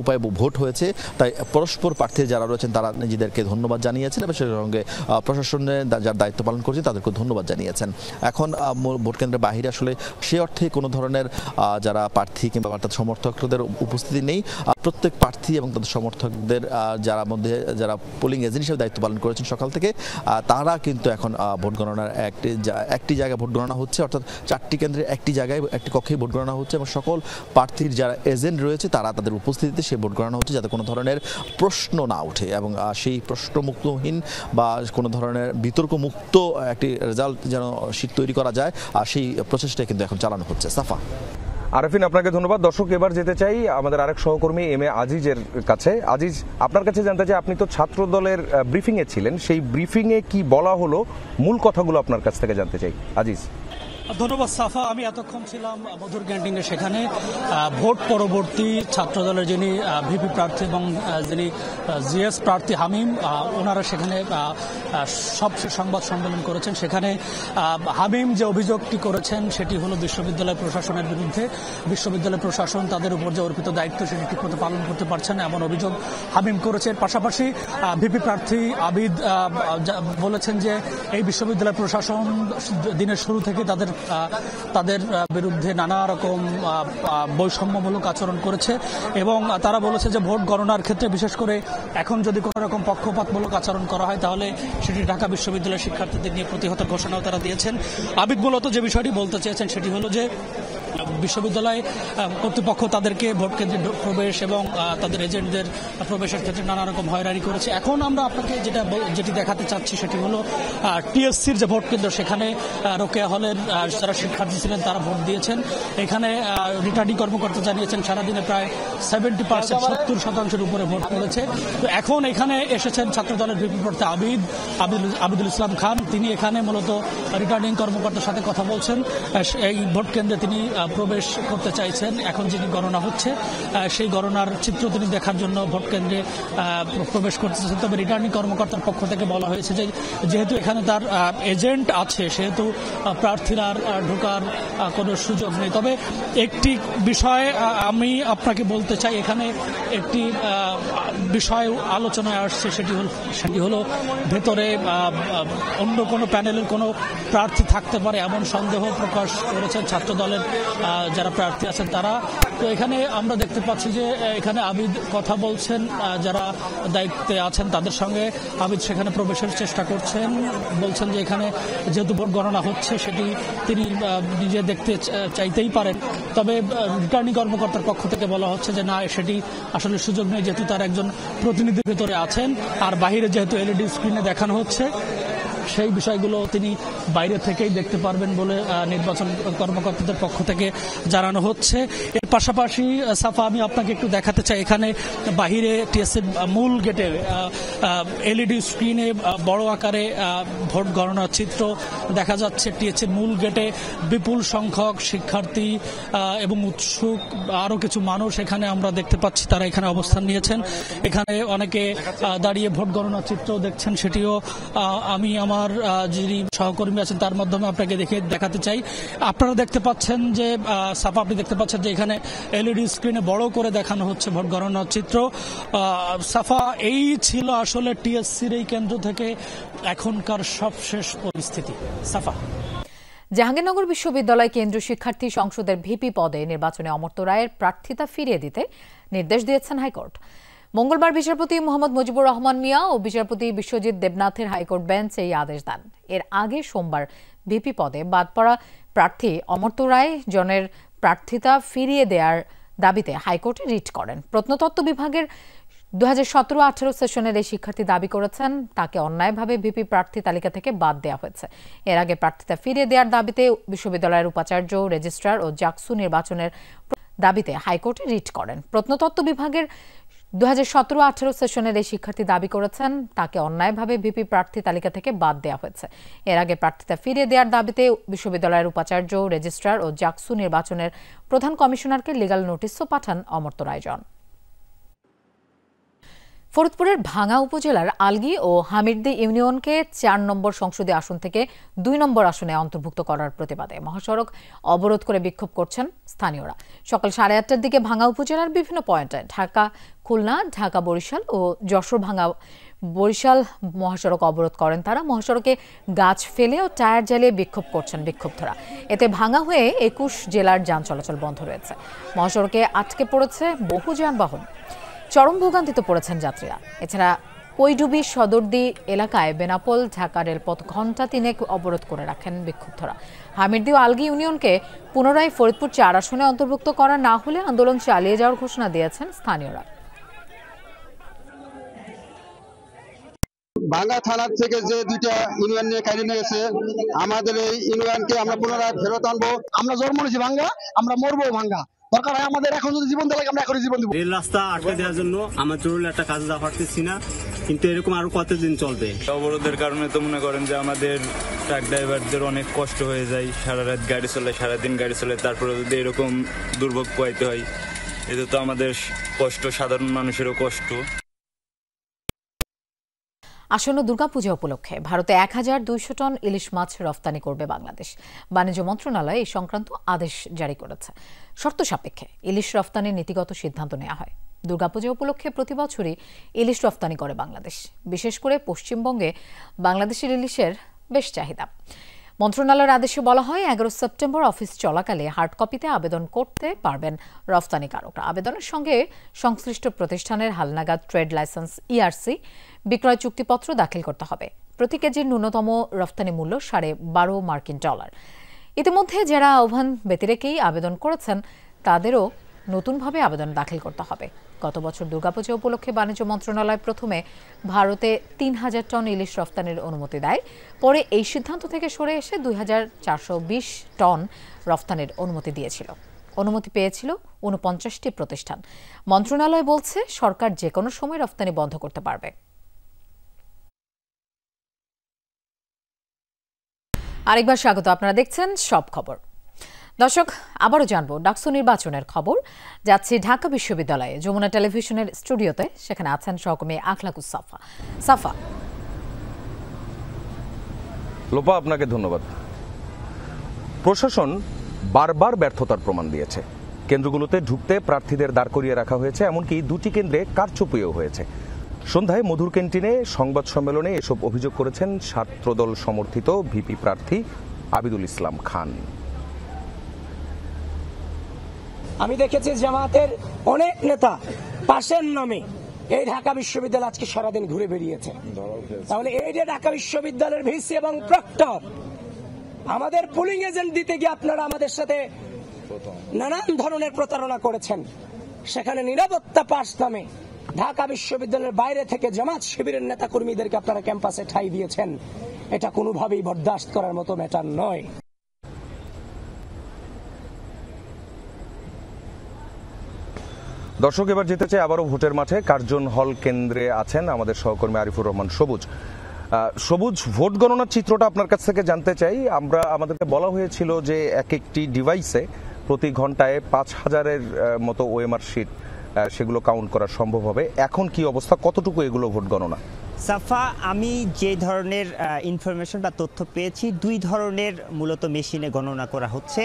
উপায়ে ভোট হয়েছে, তাই পরস্পর প্রার্থী যারা রয়েছেন তারা নিজেদেরকে ধন্যবাদ জানিয়েছেন, এবং সেই সঙ্গে প্রশাসনের যারা দায়িত্ব পালন করছে তাদেরকে ধন্যবাদ জানিয়েছেন। এখন ভোট কেন্দ্রের বাহিরে আসলে সে অর্থে কোনো ধরনের যারা প্রার্থী কিংবা অর্থাৎ সমর্থকদের উপস্থিতি নেই। প্রত্যেক প্রার্থী এবং তাদের সমর্থকদের যারা পোলিং এজেন্ট হিসেবে দায়িত্ব পালন করেছেন সকাল থেকে, তারা কিন্তু এখন ভোট গণনার একটি জায়গায় ভোট গণনা হচ্ছে, অর্থাৎ 4টি কেন্দ্রে একটি জায়গায় একটি কক্ষে ভোট গণনা হচ্ছে এবং সকল প্রার্থীর যারা এজেন্ট রয়েছে তারা তাদের উপস্থিতিতে সেই ভোট গণনা হচ্ছে, যাতে কোনো ধরনের প্রশ্ন না ওঠে এবং সেই প্রশ্নমুক্তহীন বা কোনো ধরনের বিতর্কমুক্ত একটি রেজাল্ট যেন শীট তৈরি করা যায়, আর সেই প্রচেষ্টা কিন্তু এখন চালানো হচ্ছে। সাফা। আরেফিন, আপনাকে ধন্যবাদ। দর্শক, এবার যেতে চাই আমাদের আরেক সহকর্মী এম এ আজিজের কাছে। আজিজ, আপনার কাছে জানতে চাই, আপনি তো ছাত্র দলের ব্রিফিং এ ছিলেন, সেই ব্রিফিং এ কি বলা হলো, মূল কথাগুলো আপনার কাছ থেকে জানতে চাই। আজিজ। ধন্যবাদ সাফা। আমি এতক্ষণ ছিলাম মধুর ক্যান্টিনে, সেখানে ভোট পরবর্তী ছাত্রদলের যিনি ভিপি প্রার্থী এবং যিনি জিএস প্রার্থী হামিম, ওনারা সেখানে সব সংবাদ সম্মেলন করেছেন। সেখানে হামিম যে অভিযোগটি করেছেন সেটি হলো বিশ্ববিদ্যালয় প্রশাসনের বিরুদ্ধে। বিশ্ববিদ্যালয় প্রশাসন তাদের উপর যে অর্পিত দায়িত্ব সেটি ঠিকমতো পালন করতে পারছে না, এমন অভিযোগ হামিম করেছেন। পাশাপাশি ভিপি প্রার্থী আবিদ বলেছেন যে এই বিশ্ববিদ্যালয় প্রশাসন দিনের শুরু থেকে তাদের বিরুদ্ধে নানা রকম বৈষম্যমূলক আচরণ করেছে এবং তারা বলেছে যে ভোট গণনার ক্ষেত্রে বিশেষ করে এখন যদি কোনো রকম পক্ষপাতমূলক আচরণ করা হয় তাহলে সেটি ঢাকা বিশ্ববিদ্যালয়ের শিক্ষার্থীদের নিয়ে প্রতিহতের ঘোষণাও তারা দিয়েছেন। আবিদ মূলত যে বিষয়টি বলতে চেয়েছেন সেটি হলো যে বিশ্ববিদ্যালয় কর্তৃপক্ষ তাদেরকে ভোট কেন্দ্রে প্রবেশ এবং তাদের এজেন্টদের প্রবেশের ক্ষেত্রে নানা রকম হয়রানি করেছে। এখন আমরা আপনাকে যেটি দেখাতে চাচ্ছি সেটি হলো টিএসসির যে ভোট কেন্দ্র, সেখানে রোকেয়া হলের যারা শিক্ষার্থী ছিলেন তারা ভোট দিয়েছেন। এখানে রিটার্নিং কর্মকর্তা জানিয়েছেন সারাদিনে প্রায় 70% উপরে ভোট পড়েছে। তো এখন এখানে এসেছেন ছাত্রদলের ভিপি প্রার্থী আবিদুল ইসলাম খান। তিনি এখানে মূলত রিটার্নিং কর্মকর্তার সাথে কথা বলছেন। এই ভোট কেন্দ্রে তিনি প্রবেশ করতে চাইছেন। এখন যিনি গণনা হচ্ছে সেই গণনার চিত্র তিনি দেখার জন্য ভোট কেন্দ্রে প্রবেশ করতে চাইছেন। তবে রিটার্নিং কর্মকর্তার পক্ষ থেকে বলা হয়েছে যে যেহেতু এখানে তার এজেন্ট আছে সেহেতু প্রার্থীরা ঢোকার কোনো সুযোগ নেই। তবে একটি বিষয় আমি আপনাকে বলতে চাই, এখানে একটি বিষয় আলোচনায় আসছে, সেটি হলো ভেতরে অন্য কোনো প্যানেলের কোনো প্রার্থী থাকতে পারে এমন সন্দেহ প্রকাশ করেছেন ছাত্র দলের যারা প্রার্থী আছেন তারা। তো এখানে আমরা দেখতে পাচ্ছি যে এখানে আবিদ কথা বলছেন, যারা দায়িত্বে আছেন তাদের সঙ্গে আবিদ সেখানে প্রবেশের চেষ্টা করছেন। বলছেন যে এখানে যেহেতু ভোট গণনা হচ্ছে সেটি তিনি নিজে দেখতে চাইতেই পারেন। তবে রিটার্নিং কর্মকর্তার পক্ষ থেকে বলা হচ্ছে যে না, সেটি আসলে সুযোগ নেই, যেহেতু তার একজন প্রতিনিধি ভেতরে আছেন আর বাহিরে যেহেতু এলইডি স্ক্রিনে দেখানো হচ্ছে সেই বিষয়গুলো তিনি বাইরে থেকেই দেখতে পারবেন বলে নির্বাচন কর্মকর্তাদের পক্ষ থেকে জানানো হচ্ছে। এর পাশাপাশি সাফা, আমি আপনাকে একটু দেখাতে চাই, এখানে বাহিরে টিএসসির মূল গেটে এলইডি স্ক্রিনে বড় আকারে ভোট গণনার চিত্র দেখা যাচ্ছে। টিএসসির মূল গেটে বিপুল সংখ্যক শিক্ষার্থী এবং উৎসুক আরও কিছু মানুষ এখানে আমরা দেখতে পাচ্ছি, তারা এখানে অবস্থান নিয়েছেন। এখানে অনেকে দাঁড়িয়ে ভোট গণনার চিত্র দেখছেন, সেটিও আমি আমার যিনি সহকর্মী আছেন তার মাধ্যমে আপনাকে দেখাতে চাই। আপনারা দেখতে পাচ্ছেন যে সাফা, আপনি দেখতে পাচ্ছেন যে এখানে এলইডি স্ক্রিনে বড় করে দেখানো হচ্ছে ভোট গণনার চিত্র। সাফা, এই ছিল আসলে টিএসসির এই কেন্দ্র থেকে এখনকার সবশেষ পরিস্থিতি। সাফা। জাহাঙ্গীরনগর বিশ্ববিদ্যালয় কেন্দ্রীয় শিক্ষার্থী সংসদের ভিপি পদে নির্বাচনে অমর্ত্য রায়ের প্রার্থিতা ফিরিয়ে দিতে নির্দেশ দিয়েছেন হাইকোর্ট। মঙ্গলবার বিচারপতি মোহাম্মদ মুজিবুর রহমান মিয়া ও বিচারপতি বিশ্বজিৎ দেবনাথের হাইকোর্ট বেঞ্চ এই আদেশ দেন। এর আগে সোমবার ভিপি পদে বাদ পড়া প্রার্থী অমর্ত্য রায় জনের প্রার্থিতা ফিরিয়ে দেওয়ার দাবিতে হাইকোর্টে রিট করেন। প্রত্নতত্ত্ব বিভাগের 2017-18 সেশনের এই শিক্ষার্থী দাবি করেছেন তাকে অন্যায়ভাবে ভিপি প্রার্থী তালিকা থেকে বাদ দেওয়া হয়েছে। এর আগে প্রার্থিতা ফিরিয়ে দেওয়ার দাবিতে বিশ্ববিদ্যালয়ের উপাচার্য, রেজিস্ট্রার ও জাকসু নির্বাচনের দাবিতে হাইকোর্টে রিট করেন। প্রত্নতত্ত্ব বিভাগের 2017-18 সেশনের এই শিক্ষার্থী দাবি করেছেন তাকে অন্যায়ভাবে ভিপি প্রার্থী তালিকা থেকে বাদ দেওয়া হয়েছে। এর আগে প্রার্থিতা ফিরিয়ে দেওয়ার দাবিতে বিশ্ববিদ্যালয়ের উপাচার্য, রেজিস্ট্রার ও জাকসু নির্বাচনের প্রধান কমিশনারকে লিগ্যাল নোটিশও পাঠান অমর্ত্য রায়জন। ফরিদপুরের ভাঙ্গা উপজেলার আলগী ও হামিরদী ইউনিয়নকে ৪ নম্বর সংসদীয় আসন থেকে ২ নম্বর আসনে অন্তর্ভুক্ত করার প্রতিবাদে মহাসড়ক অবরোধ করে বিক্ষোভ করছেন স্থানীয়রা। সকাল ৮:৩০টার দিকে ভাঙ্গা উপজেলার বিভিন্ন পয়েন্টে ঢাকা খুলনা, ঢাকা বরিশাল ও যশোর ভাঙ্গা বরিশাল মহাসড়ক অবরোধ করেন তারা। মহাসড়কে গাছ ফেলে ও টায়ার জ্বালিয়ে বিক্ষোভ করছেন বিক্ষোভধরা। এতে ভাঙ্গা হয়ে ২১ জেলার যান চলাচল বন্ধ রয়েছে। মহাসড়কে আটকে পড়েছে বহু যানবাহন। চরম ভোগান্তিতে পড়েছেন যাত্রীরা। এছাড়া কৈডুবি সদরদি এলাকায় বেনাপোল ঢাকা রেলপথ ঘণ্টা ৩ অবরোধ করে রাখেন বিক্ষোভধরা। হামিরদী ও আলগী ইউনিয়নকে পুনরায় ফরিদপুর ৪ আসনে অন্তর্ভুক্ত করা না হলে আন্দোলন চালিয়ে যাওয়ার ঘোষণা দিয়েছেন স্থানীয়রা। ভাঙ্গা থানার থেকে যে 2টা ইউনিয়ন নিয়ে কাহিনী নিয়েছে, আমাদের এই ইউনিয়নকে আমরা পুনরায় ফেরত আনবো। আমরা জন্ম নিয়েছি ভাঙ্গা, আমরা মরবো ভাঙ্গা। দরকার হয় আমাদের এখন যদি জীবন দেয় আমরা এখনই জীবন দেবো। রেল রাস্তা আটকে দেওয়ার জন্য আমরা জরুরি একটা কাজে যা পারতেছি না, কিন্তু এরকম আরো কতদিন চলবে? অবরোধের কারণে তো মনে করেন যে আমাদের ট্রাক ড্রাইভারদের অনেক কষ্ট হয়ে যায়। সারা রাত গাড়ি চলে, সারাদিন গাড়ি চলে, তারপরে যদি এরকম দুর্ভোগ পোহাইতে হয়, এতে তো আমাদের কষ্ট, সাধারণ মানুষেরও কষ্ট। আসন্ন দুর্গাপূজা উপলক্ষে ভারতে ১,২০০ টন ইলিশ মাছ রফতানি করবে বাংলাদেশ। বাণিজ্য মন্ত্রণালয় এই সংক্রান্ত আদেশ জারি করেছে। শর্ত সাপেক্ষে ইলিশ রফতানির নীতিগত সিদ্ধান্ত নেওয়া হয়। দুর্গাপূজা উপলক্ষে প্রতি বছরই ইলিশ রফতানি করে বাংলাদেশ। বিশেষ করে পশ্চিমবঙ্গে বাংলাদেশের ইলিশের বেশ চাহিদা। মন্ত্রণালয়ের আদেশে বলা হয় ১১ সেপ্টেম্বর অফিস চলাকালে হার্ড কপিতে আবেদন করতে পারবেন রফতানিকারকরা। আবেদনের সঙ্গে সংশ্লিষ্ট প্রতিষ্ঠানের হালনাগাদ ট্রেড লাইসেন্স ইআরসি, বিক্রয় চুক্তিপত্র দাখিল করতে হবে। প্রতি কেজির ন্যূনতম রফতানি মূল্য $12.৫ মার্কিন। ইতিমধ্যে যারা আহ্বান ব্যতিরেকেই আবেদন করেছেন তাদেরও নতুনভাবে আবেদন দাখিল করতে হবে। গত বছর দুর্গাপূজা উপলক্ষে বাণিজ্য মন্ত্রণালয় প্রথমে ভারতে ৩,০০০ টন ইলিশ রফতানির অনুমতি দেয়। পরে এই সিদ্ধান্ত থেকে সরে এসে ২,৪২০ টন রফতানির অনুমতি দিয়েছিল। অনুমতি পেয়েছিল ৪৯টি প্রতিষ্ঠান। মন্ত্রণালয় বলছে সরকার যে কোনো সময় রফতানি বন্ধ করতে পারবে। আরেকবার স্বাগত, আপনারা দেখছেন সব খবর। দর্শক, আবারও জানবো ডাকসু নির্বাচনের খবর। যাচ্ছি ঢাকা বিশ্ববিদ্যালয়ে যমুনা টেলিভিশনের স্টুডিওতে। সেখানে আছেন সহকর্মী আখলাকুস সাফা। সাফা, লোপা, আপনাকে ধন্যবাদ। প্রশাসন বারবার ব্যর্থতার প্রমাণ দিয়েছে। কেন্দ্রগুলোতে ঢুকতে প্রার্থীদের দাঁড় করিয়ে রাখা হয়েছে, এমনকি 2টি কেন্দ্রে কারচুপিও হয়েছে। সন্ধ্যায় মধুর ক্যান্টিনে সংবাদ সম্মেলনে এসব অভিযোগ করেছেন ছাত্রদল সমর্থিত ভিপি প্রার্থী আবিদুল ইসলাম খান। আমি দেখেছি জামাতের অনেক নেতা পাশের নামে এই ঢাকা বিশ্ববিদ্যালয় আজকে সারাদিন ঘুরে বেরিয়েছে। তাহলে এই যে ঢাকা বিশ্ববিদ্যালয়ের ভিসি এবং প্রক্টর আমাদের পুলিং এজেন্ট দিতে গিয়ে আপনারা আমাদের সাথে নানান ধরনের প্রতারণা করেছেন। সেখানে নিরাপত্তা পাস নামে ঢাকা বিশ্ববিদ্যালয়ের বাইরে থেকে জামাত শিবিরের নেতা কর্মীদেরকে আপনারা ক্যাম্পাসে ঠাঁই দিয়েছেন। এটা কোনোভাবেই বরদাস্ত করার মতো ম্যাটার নয়। দর্শক, এবার যেতে চাই আবারও ভোটের মাঠে। কার্জন হল কেন্দ্রে আছেন আমাদের সহকর্মী আরিফুর রহমান সবুজ। সবুজ, ভোট গণনার চিত্রটা আপনার কাছ থেকে জানতে চাই। আমাদেরকে বলা হয়েছিল যে এক একটি ডিভাইসে প্রতি ঘন্টায় ৫,০০০-এর মতো ওএমআর শিট, সেগুলো কাউন্ট করা সম্ভব হবে। এখন কি অবস্থা, কতটুকু এগুলো ভোট গণনা? সাফা, আমি যে ধরনের ইনফরমেশন বা তথ্য পেয়েছি, 2 ধরনের মূলত মেশিনে গণনা করা হচ্ছে।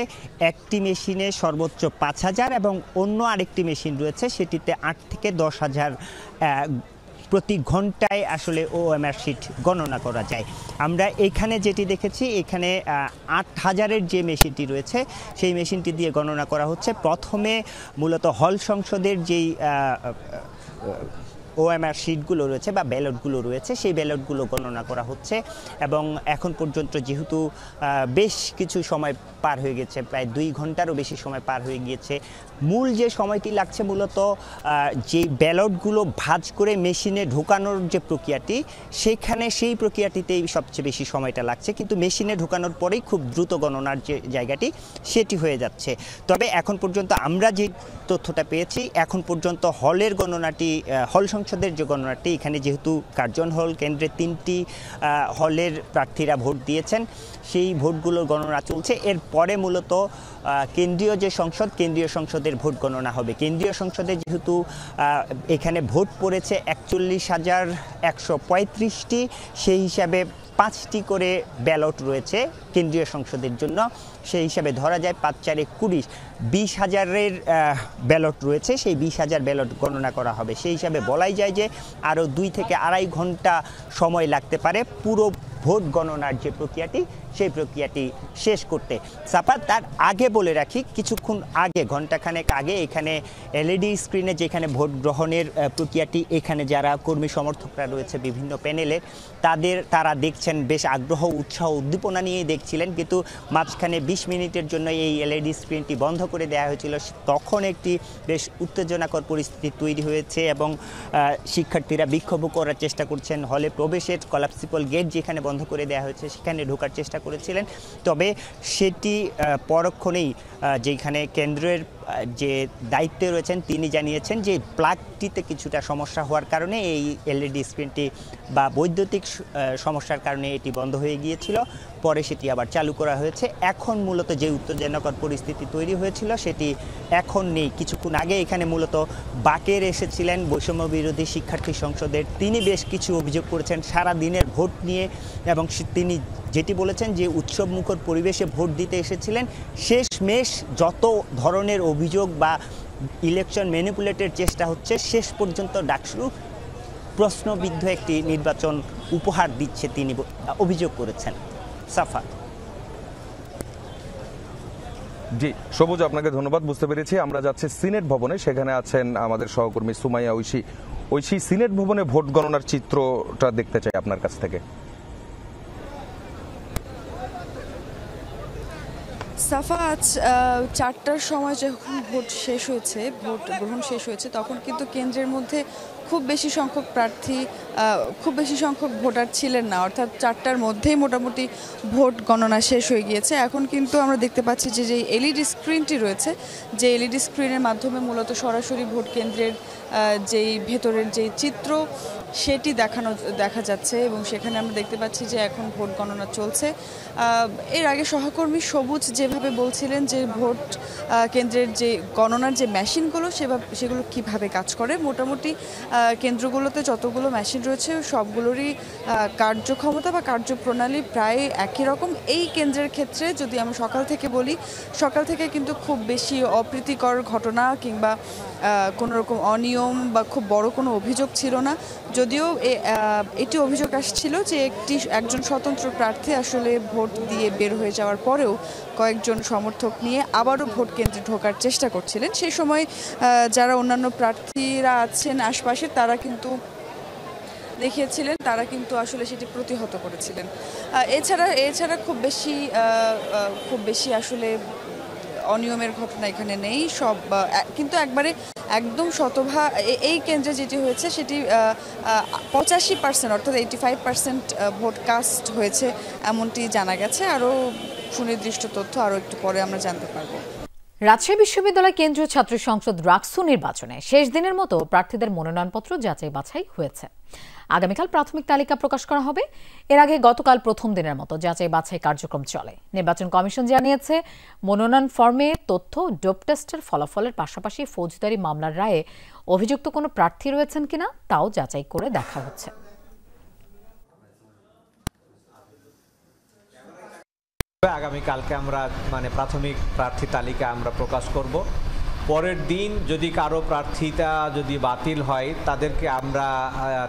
একটি মেশিনে সর্বোচ্চ ৫,০০০ এবং অন্য আরেকটি মেশিন রয়েছে, সেটিতে ৮ থেকে ১০,০০০ প্রতি ঘন্টায় আসলে ওএমআর শিট গণনা করা যায়। আমরা এখানে যেটি দেখেছি, এখানে ৮,০০০-এর যে মেশিনটি রয়েছে সেই মেশিনটি দিয়ে গণনা করা হচ্ছে। প্রথমে মূলত হল সংসদের যেই ওএমআর শিটগুলো রয়েছে বা ব্যালটগুলো রয়েছে, সেই ব্যালটগুলো গণনা করা হচ্ছে। এবং এখন পর্যন্ত যেহেতু বেশ কিছু সময় পার হয়ে গেছে, প্রায় 2 ঘন্টারও বেশি সময় পার হয়ে গিয়েছে, মূল যে সময়টি লাগছে মূলত যে ব্যালটগুলো ভাঁজ করে মেশিনে ঢোকানোর যে প্রক্রিয়াটি, সেখানে সেই প্রক্রিয়াটিতেই সবচেয়ে বেশি সময়টা লাগছে। কিন্তু মেশিনে ঢোকানোর পরেই খুব দ্রুত গণনার যে জায়গাটি সেটি হয়ে যাচ্ছে। তবে এখন পর্যন্ত আমরা যে তথ্যটা পেয়েছি, এখন পর্যন্ত হলের গণনাটি, হল সংসদের যে গণনাটি, এখানে যেহেতু কার্জন হল কেন্দ্রে 3টি হলের প্রার্থীরা ভোট দিয়েছেন, সেই ভোটগুলোর গণনা চলছে। এর পরে মূলত কেন্দ্রীয় যে সংসদ, কেন্দ্রীয় সংসদের ভোট গণনা হবে। কেন্দ্রীয় সংসদে যেহেতু এখানে ভোট পড়েছে 41,135টি, সেই হিসাবে 5টি করে ব্যালট রয়েছে কেন্দ্রীয় সংসদের জন্য। সেই হিসাবে ধরা যায় 5×4=20, 20,000-এর ব্যালট রয়েছে, সেই 20,000 ব্যালট গণনা করা হবে। সেই হিসাবে বলাই যায় যে আরও 2 থেকে আড়াই ঘন্টা সময় লাগতে পারে পুরো ভোট গণনার যে প্রক্রিয়াটি, সেই প্রক্রিয়াটি শেষ করতে। সাফা, তার আগে বলে রাখি, কিছুক্ষণ আগে, ঘণ্টাখানেক আগে এখানে এলইডি স্ক্রিনে যেখানে ভোট গ্রহণের প্রক্রিয়াটি, এখানে যারা কর্মী সমর্থকরা রয়েছে বিভিন্ন প্যানেলের, তারা দেখছেন বেশ আগ্রহ, উৎসাহ, উদ্দীপনা নিয়েই দেখছিলেন। কিন্তু মাঝখানে 20 মিনিটের জন্য এই এলইডি স্ক্রিনটি বন্ধ করে দেওয়া হয়েছিল। তখন একটি বেশ উত্তেজনাকর পরিস্থিতি তৈরি হয়েছে এবং শিক্ষার্থীরা বিক্ষোভ করার চেষ্টা করছেন। হলে প্রবেশের কলাপসিবল গেট যেখানে বন্ধ করে দেওয়া হয়েছে সেখানে ঢোকার চেষ্টা করেছিলেন। তবে সেটি পরক্ষণেই যেখানে কেন্দ্রের যে দায়িত্বে রয়েছেন তিনি জানিয়েছেন যে প্লাগটিতে কিছুটা সমস্যা হওয়ার কারণে এই এলইডি স্ক্রিনটি বা বৈদ্যুতিক সমস্যার কারণে এটি বন্ধ হয়ে গিয়েছিল। পরে সেটি আবার চালু করা হয়েছে। এখন মূলত যে উত্তেজনাকর পরিস্থিতি তৈরি হয়েছিল সেটি এখন নেই। কিছুক্ষণ আগে এখানে মূলত বাকের এসেছিলেন বৈষম্য বিরোধী শিক্ষার্থী সংসদের। তিনি বেশ কিছু অভিযোগ করেছেন সারা দিনের ভোট নিয়ে এবং তিনি যেটি বলেছেন যে উৎসবমুখর পরিবেশে ভোট দিতে এসেছিলেন। শেষমেশ যত ধরনের অভিযোগ বা ইলেকশন ম্যানিপুলেটের চেষ্টা হচ্ছে, শেষ পর্যন্ত ডাকসু প্রশ্নবিদ্ধ একটি নির্বাচন উপহার দিচ্ছে তিনি অভিযোগ করেছেন। সাফা। জি সবুজ, আপনাকে ধন্যবাদ। বুঝতে পেরেছি। আমরা যাচ্ছি সিনেট ভবনে, সেখানে আছেন আমাদের সহকর্মী সুমাইয়া ঐশী। ঐশী, সিনেট ভবনে ভোট গণনার চিত্রটা দেখতে চাই আপনার কাছ থেকে। সাফা, আজ 4টার সময় যখন ভোট গ্রহণ শেষ হয়েছে তখন কিন্তু কেন্দ্রের মধ্যে খুব বেশি সংখ্যক ভোটার ছিলেন না। অর্থাৎ 4টার মধ্যেই মোটামুটি ভোট গণনা শেষ হয়ে গিয়েছে। এখন কিন্তু আমরা দেখতে পাচ্ছি যে এলইডি স্ক্রিনটি রয়েছে, যে এলইডি স্ক্রিনের মাধ্যমে মূলত সরাসরি ভোট কেন্দ্রের যেই ভেতরের যেই চিত্র সেটি দেখা যাচ্ছে এবং সেখানে আমরা দেখতে পাচ্ছি যে এখন ভোট গণনা চলছে। এর আগে সহকর্মী সবুজ যেভাবে বলছিলেন যে ভোট কেন্দ্রের যে গণনার যে মেশিনগুলো সেগুলো কিভাবে কাজ করে, মোটামুটি কেন্দ্রগুলোতে যতগুলো মেশিন রয়েছে সবগুলোরই কার্যক্ষমতা বা কার্যপ্রণালী প্রায় একই রকম। এই কেন্দ্রের ক্ষেত্রে যদি আমি সকাল থেকে বলি, সকাল থেকে কিন্তু খুব বেশি অপ্রীতিকর ঘটনা কিংবা কোনো রকম অনিয়ম বা খুব বড় কোনো অভিযোগ ছিল না। যদিও এটি অভিযোগ আসছিল যে একজন স্বতন্ত্র প্রার্থী আসলে ভোট দিয়ে বের হয়ে যাওয়ার পরেও কয়েকজন সমর্থক নিয়ে আবারও ভোট কেন্দ্রে ঢোকার চেষ্টা করছিলেন। সেই সময় যারা অন্যান্য প্রার্থীরা আছেন আশপাশে তারা কিন্তু দেখিয়েছিলেন, তারা কিন্তু আসলে সেটি প্রতিহত করেছিলেন। এছাড়া খুব বেশি আসলে অনিয়মের ঘটনা এখানে নেই। সব কিন্তু একদম এই কেন্দ্রে যেটি হয়েছে সেটি 85% অর্থাৎ 85% ভোট কাস্ট হয়েছে এমনটি জানা গেছে। আরও সুনির্দিষ্ট তথ্য আরও একটু পরে আমরা জানতে পারবো। রাজশাহী বিশ্ববিদ্যালয় কেন্দ্রীয় ছাত্র সংসদ ডাকসু নির্বাচনে শেষ দিনের মতো প্রার্থীদের মনোনয়নপত্র যাচাই বাছাই হয়েছে। আগামীকাল প্রাথমিক তালিকা প্রকাশ করা হবে। এর আগে গতকাল প্রথম দিনের মতো যাচাই বাছাই কার্যক্রম চলে। নির্বাচন কমিশন জানিয়েছে মনোনয়ন ফর্মে তথ্য ডোপ টেস্টের ফলাফলের পাশাপাশি ফৌজদারি মামলার রায়ে অভিযুক্ত কোনো প্রার্থী রয়েছেন কিনা তাও যাচাই করে দেখা হচ্ছে। আগামীকালকে আমরা প্রাথমিক প্রার্থী তালিকা আমরা প্রকাশ করব। পরের দিন যদি কারো প্রার্থীতা যদি বাতিল হয় তাদেরকে আমরা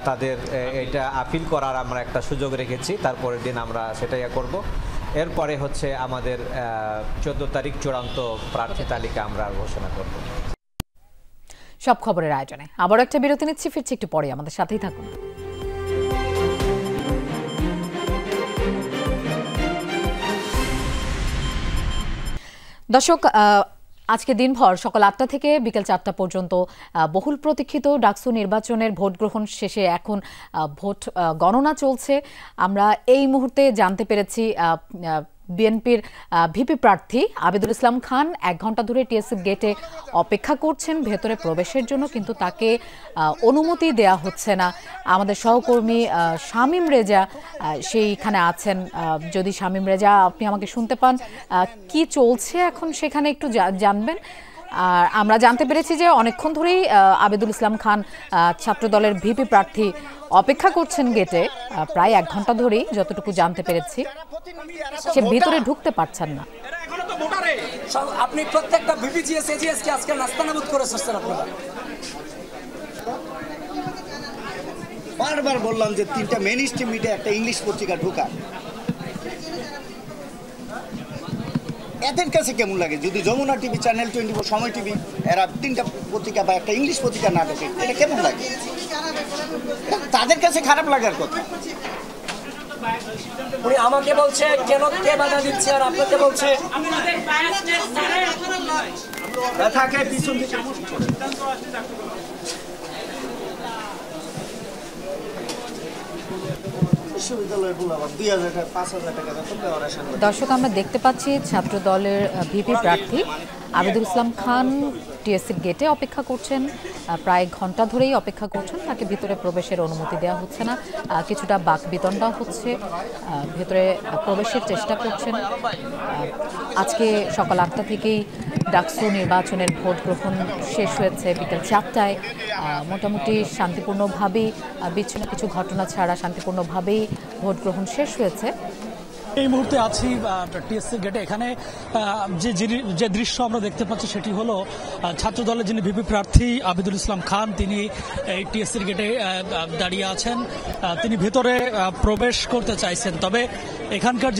তাদের এটা আপিল করার আমরা একটা সুযোগ রেখেছি। তারপরের দিন আমরা সেটাই করব। এরপরে হচ্ছে আমাদের 14 তারিখ চূড়ান্ত প্রার্থী তালিকা আমরা ঘোষণা করব। সব খবরের আয়োজনে আবার একটা বিরতি নিচ্ছি, ফিরছি একটু পরে, আমাদের সাথেই থাকুন। দর্শক, আজকে দিনভর সকাল 8টা থেকে বিকেল 4টা পর্যন্ত বহুল প্রতীক্ষিত ডাকসু নির্বাচনের ভোট গ্রহণ শেষে এখন ভোট গণনা চলছে। আমরা এই মুহূর্তে জানতে পেরেছি বিএনপির ভিপি প্রার্থী আবিদুল ইসলাম খান 1 ঘন্টা ধরে টিএসসি গেটে অপেক্ষা করছেন ভেতরে প্রবেশের জন্য, কিন্তু তাকে অনুমতি দেয়া হচ্ছে না। আমাদের সহকর্মী শামীম রেজা সেইখানে আছেন। যদি শামীম রেজা আপনি আমাকে শুনতে পান, কি চলছে এখন সেখানে একটু জানবেন। আর আমরা জানতে পেরেছি যে অনেকক্ষণ ধরেই আবিদুল ইসলাম খান ছাত্রদলের ভিপি প্রার্থী অপেক্ষা করছেন গেটে, প্রায় 1 ঘন্টা ধরেই যতটুকু জানতে পেরেছি। সে ভিতরে ঢুকতে পারছেন না। আপনি প্রত্যেকটা ভিপিজিএস এজিএস কে আজকে নাস্তানাবুদ করে আসছেন আপনারা। বারবার বললাম যে 3টা মেইন স্ট্রিম মিডিয়া একটা ইংলিশ পত্রিকা ঢোকা, এদের কাছে কেমন লাগে যদি যমুনা টিভি, চ্যানেল 24, সময় টিভি এরা 3টা পত্রিকা বা একটা ইংলিশ পত্রিকা না ঢোকে? এটা কেমন লাগে? তাদের কাছে খারাপ লাগার কথা। উনি আমাকে বলছে কেন কে বাধা দিচ্ছে, আর আপনাকে বলছে থাকে পিছন দিকে। দর্শক, আমরা দেখতে পাচ্ছি ছাত্র দলের ভিপি প্রার্থী আবিদুল ইসলাম খান টিএসসির গেটে অপেক্ষা করছেন, প্রায় ঘন্টা ধরেই অপেক্ষা করছেন। তাকে ভিতরে প্রবেশের অনুমতি দেওয়া হচ্ছে না, কিছুটা বাকবিতণ্ডা হচ্ছে, ভেতরে প্রবেশের চেষ্টা করছেন। আজকে সকাল 8টা থেকেই ডাকসু নির্বাচনের ভোট গ্রহণ শেষ হয়েছে বিকেল 4টায়। মোটামুটি শান্তিপূর্ণভাবেই, বিচ্ছিন্ন কিছু ঘটনা ছাড়া শান্তিপূর্ণভাবেই ভোট গ্রহণ শেষ হয়েছে। এই মুহূর্তে আছি টিএসসি গেটে। এখানে যে দৃশ্য আমরা দেখতে পাচ্ছি সেটি হলো ছাত্র দলের যিনি ভিপি প্রার্থী আবিদুল ইসলাম খান, তিনি এই টিএসসির গেটে দাঁড়িয়ে আছেন। তিনি ভেতরে প্রবেশ করতে চাইছেন, তবে এখানকার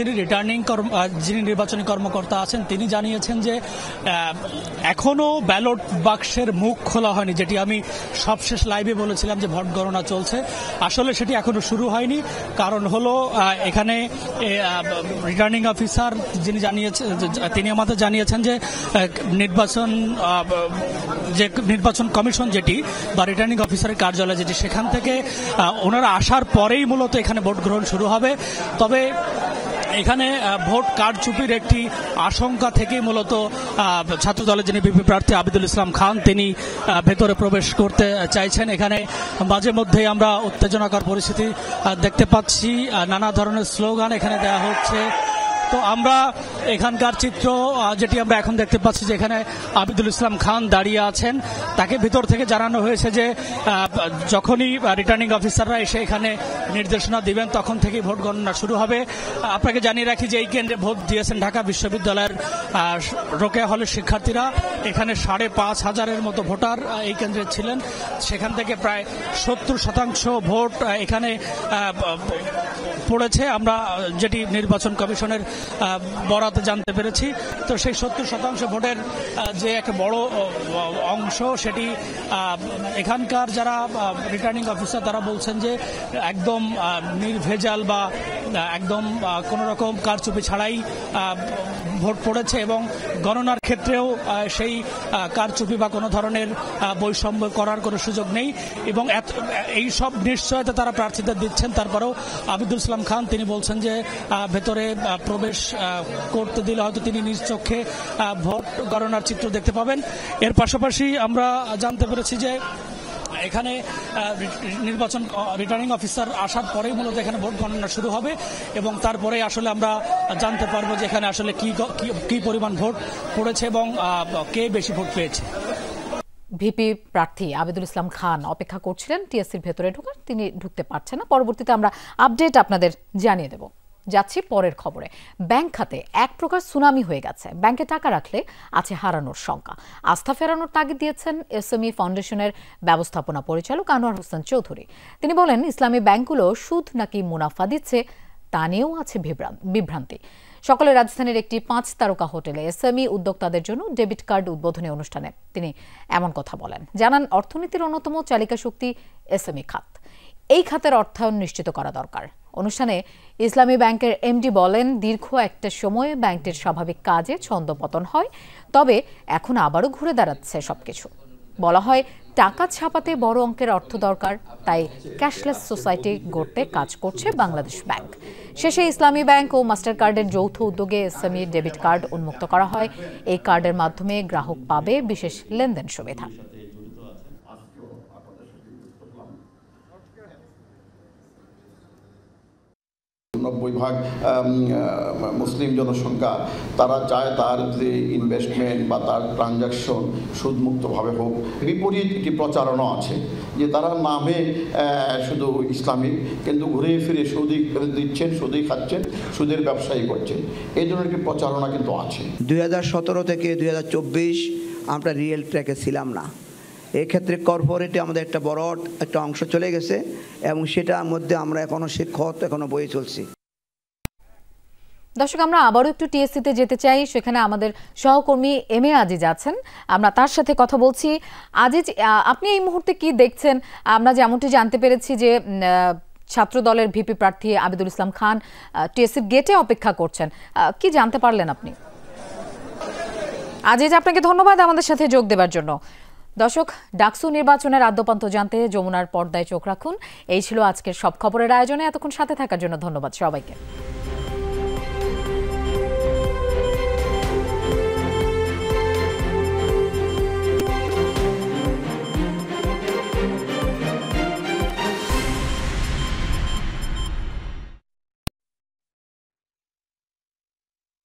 যিনি নির্বাচনী কর্মকর্তা আছেন তিনি জানিয়েছেন যে এখনো ব্যালট বাক্সের মুখ খোলা হয়নি, যেটি আমি সবশেষ লাইভে বলেছিলাম যে ভোট গণনা চলছে। আসলে সেটি এখনো শুরু হয়নি, কারণ হলো এখানে রিটার্নিং অফিসার যিনি তিনি আমাদের জানিয়েছেন যে নির্বাচন কমিশন যেটি বা রিটার্নিং অফিসারের কার্যালয় যেটি, সেখান থেকে ওনারা আসার পরেই মূলত এখানে ভোট গ্রহণ শুরু হবে। তবে এখানে ভোট কারচুপির একটি আশঙ্কা থেকেই মূলত ছাত্র দলের যিনি ভিপি প্রার্থী আবিদুল ইসলাম খান তিনি ভেতরে প্রবেশ করতে চাইছেন। এখানে মাঝে মধ্যেই আমরা উত্তেজনাকর পরিস্থিতি দেখতে পাচ্ছি, নানা ধরনের স্লোগান এখানে দেওয়া হচ্ছে। তো আমরা এখানকার চিত্র যেটি আমরা এখন দেখতে পাচ্ছি যে এখানে আবিদুল ইসলাম খান দাঁড়িয়ে আছেন, তাকে ভিতর থেকে জানানো হয়েছে যে যখনই রিটার্নিং অফিসাররা এসে এখানে নির্দেশনা দিবেন তখন থেকেই ভোট গণনা শুরু হবে। আপনাকে জানিয়ে রাখি যে এই কেন্দ্রে ভোট দিয়েছেন ঢাকা বিশ্ববিদ্যালয়ের রোকেয়া হলের শিক্ষার্থীরা। এখানে 5,500-এর মতো ভোটার এই কেন্দ্রে ছিলেন, সেখান থেকে প্রায় 70% ভোট এখানে পড়েছে। আমরা যেটি নির্বাচন কমিশনের বরাতে জানতে পেরেছি, তো সেই 70% ভোটের যে একটা বড় অংশ সেটি এখানকার যারা রিটার্নিং অফিসার তারা বলছেন যে একদম নির্ভেজাল বা একদম কোনো রকম কারচুপি ছাড়াই ভোট পড়েছে এবং গণনার ক্ষেত্রেও সেই কারচুপি বা কোনো ধরনের বৈষম্য করার কোনো সুযোগ নেই এবং এই সব নিশ্চয়তা তারা প্রার্থীদের দিচ্ছেন। তারপরেও আবিদুল ইসলাম খান তিনি বলছেন যে ভেতরে প্রবেশ করতে দিলে হয়তো তিনি নিজ চোখে ভোট গণনার চিত্র দেখতে পাবেন। এর পাশাপাশি আমরা জানতে পেরেছি যে এখানে নির্বাচন রিটার্নিং অফিসার আসার পরেই মূলত এখানে ভোট গণনা শুরু হবে এবং তারপরে আসলে আমরা জানতে পারবো যে এখানে আসলে কি পরিমাণ ভোট পড়েছে এবং কে বেশি ভোট পেয়েছে। ভিপি প্রার্থী আবিদুল ইসলাম খান অপেক্ষা করছিলেন টিএসসির ভেতরে ঢোকার, তিনি ঢুকতে পারছেন না। পরবর্তীতে আমরা আপডেট আপনাদের জানিয়ে দেব। যাচ্ছি পরের খবরে। ব্যাংক খাতে এক প্রকার সুনামি হয়ে গেছে। ব্যাংকে টাকা রাখলে আছে হারানোর শঙ্কা। আস্থা ফেরানোর তাগিদ দিয়েছেন এসএমই ফাউন্ডেশনের ব্যবস্থাপনা পরিচালক আনোয়ার হোসেন চৌধুরী। তিনি বলেন, ইসলামী ব্যাংকগুলো সুদ নাকি মুনাফা দিচ্ছে তা নিয়েও আছে বিভ্রান্তি। সকালে রাজধানীর একটি 5 তারকা হোটেলে এসএমই উদ্যোক্তাদের জন্য ডেবিট কার্ড উদ্বোধনী অনুষ্ঠানে তিনি এমন কথা বলেন। জানান, অর্থনীতির অন্যতম চালিকা শক্তি এসএমই খাত। এই খাতের অর্থায়ন নিশ্চিত করা দরকার। অনুষ্ঠানে ইসলামী ব্যাংকের এমডি বলেন, দীর্ঘ একটা সময়ে ব্যাংকটির স্বাভাবিক কাজে ছন্দপতন হয়, তবে এখন আবারও ঘুরে দাঁড়াচ্ছে সবকিছু। বলা হয় টাকা ছাপাতে বড় অঙ্কের অর্থ দরকার, তাই ক্যাশলেস সোসাইটি গড়তে কাজ করছে বাংলাদেশ ব্যাংক। শেষে ইসলামী ব্যাংক ও মাস্টার কার্ডের যৌথ উদ্যোগে এসএমই ডেবিট কার্ড উন্মুক্ত করা হয়। এই কার্ডের মাধ্যমে গ্রাহক পাবে বিশেষ লেনদেন সুবিধা। 90% মুসলিম জনসংখ্যা, তারা চায় তার যে ইনভেস্টমেন্ট বা তার ট্রানজাকশন সুদমুক্তভাবে হোক। বিপরীত একটি প্রচারণা আছে যে তারা নামে শুধু ইসলামিক, কিন্তু ঘুরে ফিরে সুদই দিচ্ছেন, সুদই খাচ্ছেন, সুদের ব্যবসায়ী করছেন, এই ধরনের একটি প্রচারণা কিন্তু আছে। 2017 থেকে 2024 আমরা রিয়েল ট্র্যাকে ছিলাম না। এক্ষেত্রে কর্পোরেটে আমাদের একটা বড় একটা অংশ চলে গেছে এবং সেটার মধ্যে আমরা এখনো শিক্ষক এখনো বয়ে চলছি। দর্শক, আমরা আবারও একটু টিএসসিতে যেতে চাই। সেখানে আমাদের সহকর্মী এম এ আজিজ আছেন, আমরা তার সাথে কথা বলছি। আজিজ, আপনি এই মুহূর্তে কি দেখছেন? আমরা যেমনটি জানতে পেরেছি যে ছাত্র দলের ভিপি প্রার্থী আবিদুল ইসলাম খান টিএসসির গেটে অপেক্ষা করছেন, কি জানতে পারলেন আপনি? আজিজ, আপনাকে ধন্যবাদ আমাদের সাথে যোগ দেওয়ার জন্য। দর্শক, ডাকসু নির্বাচনের আদ্যপান্ত জানতে যমুনার পর্দায় চোখ রাখুন। এই ছিল আজকের সব খবরের আয়োজনে। এতক্ষণ সাথে থাকার জন্য ধন্যবাদ সবাইকে।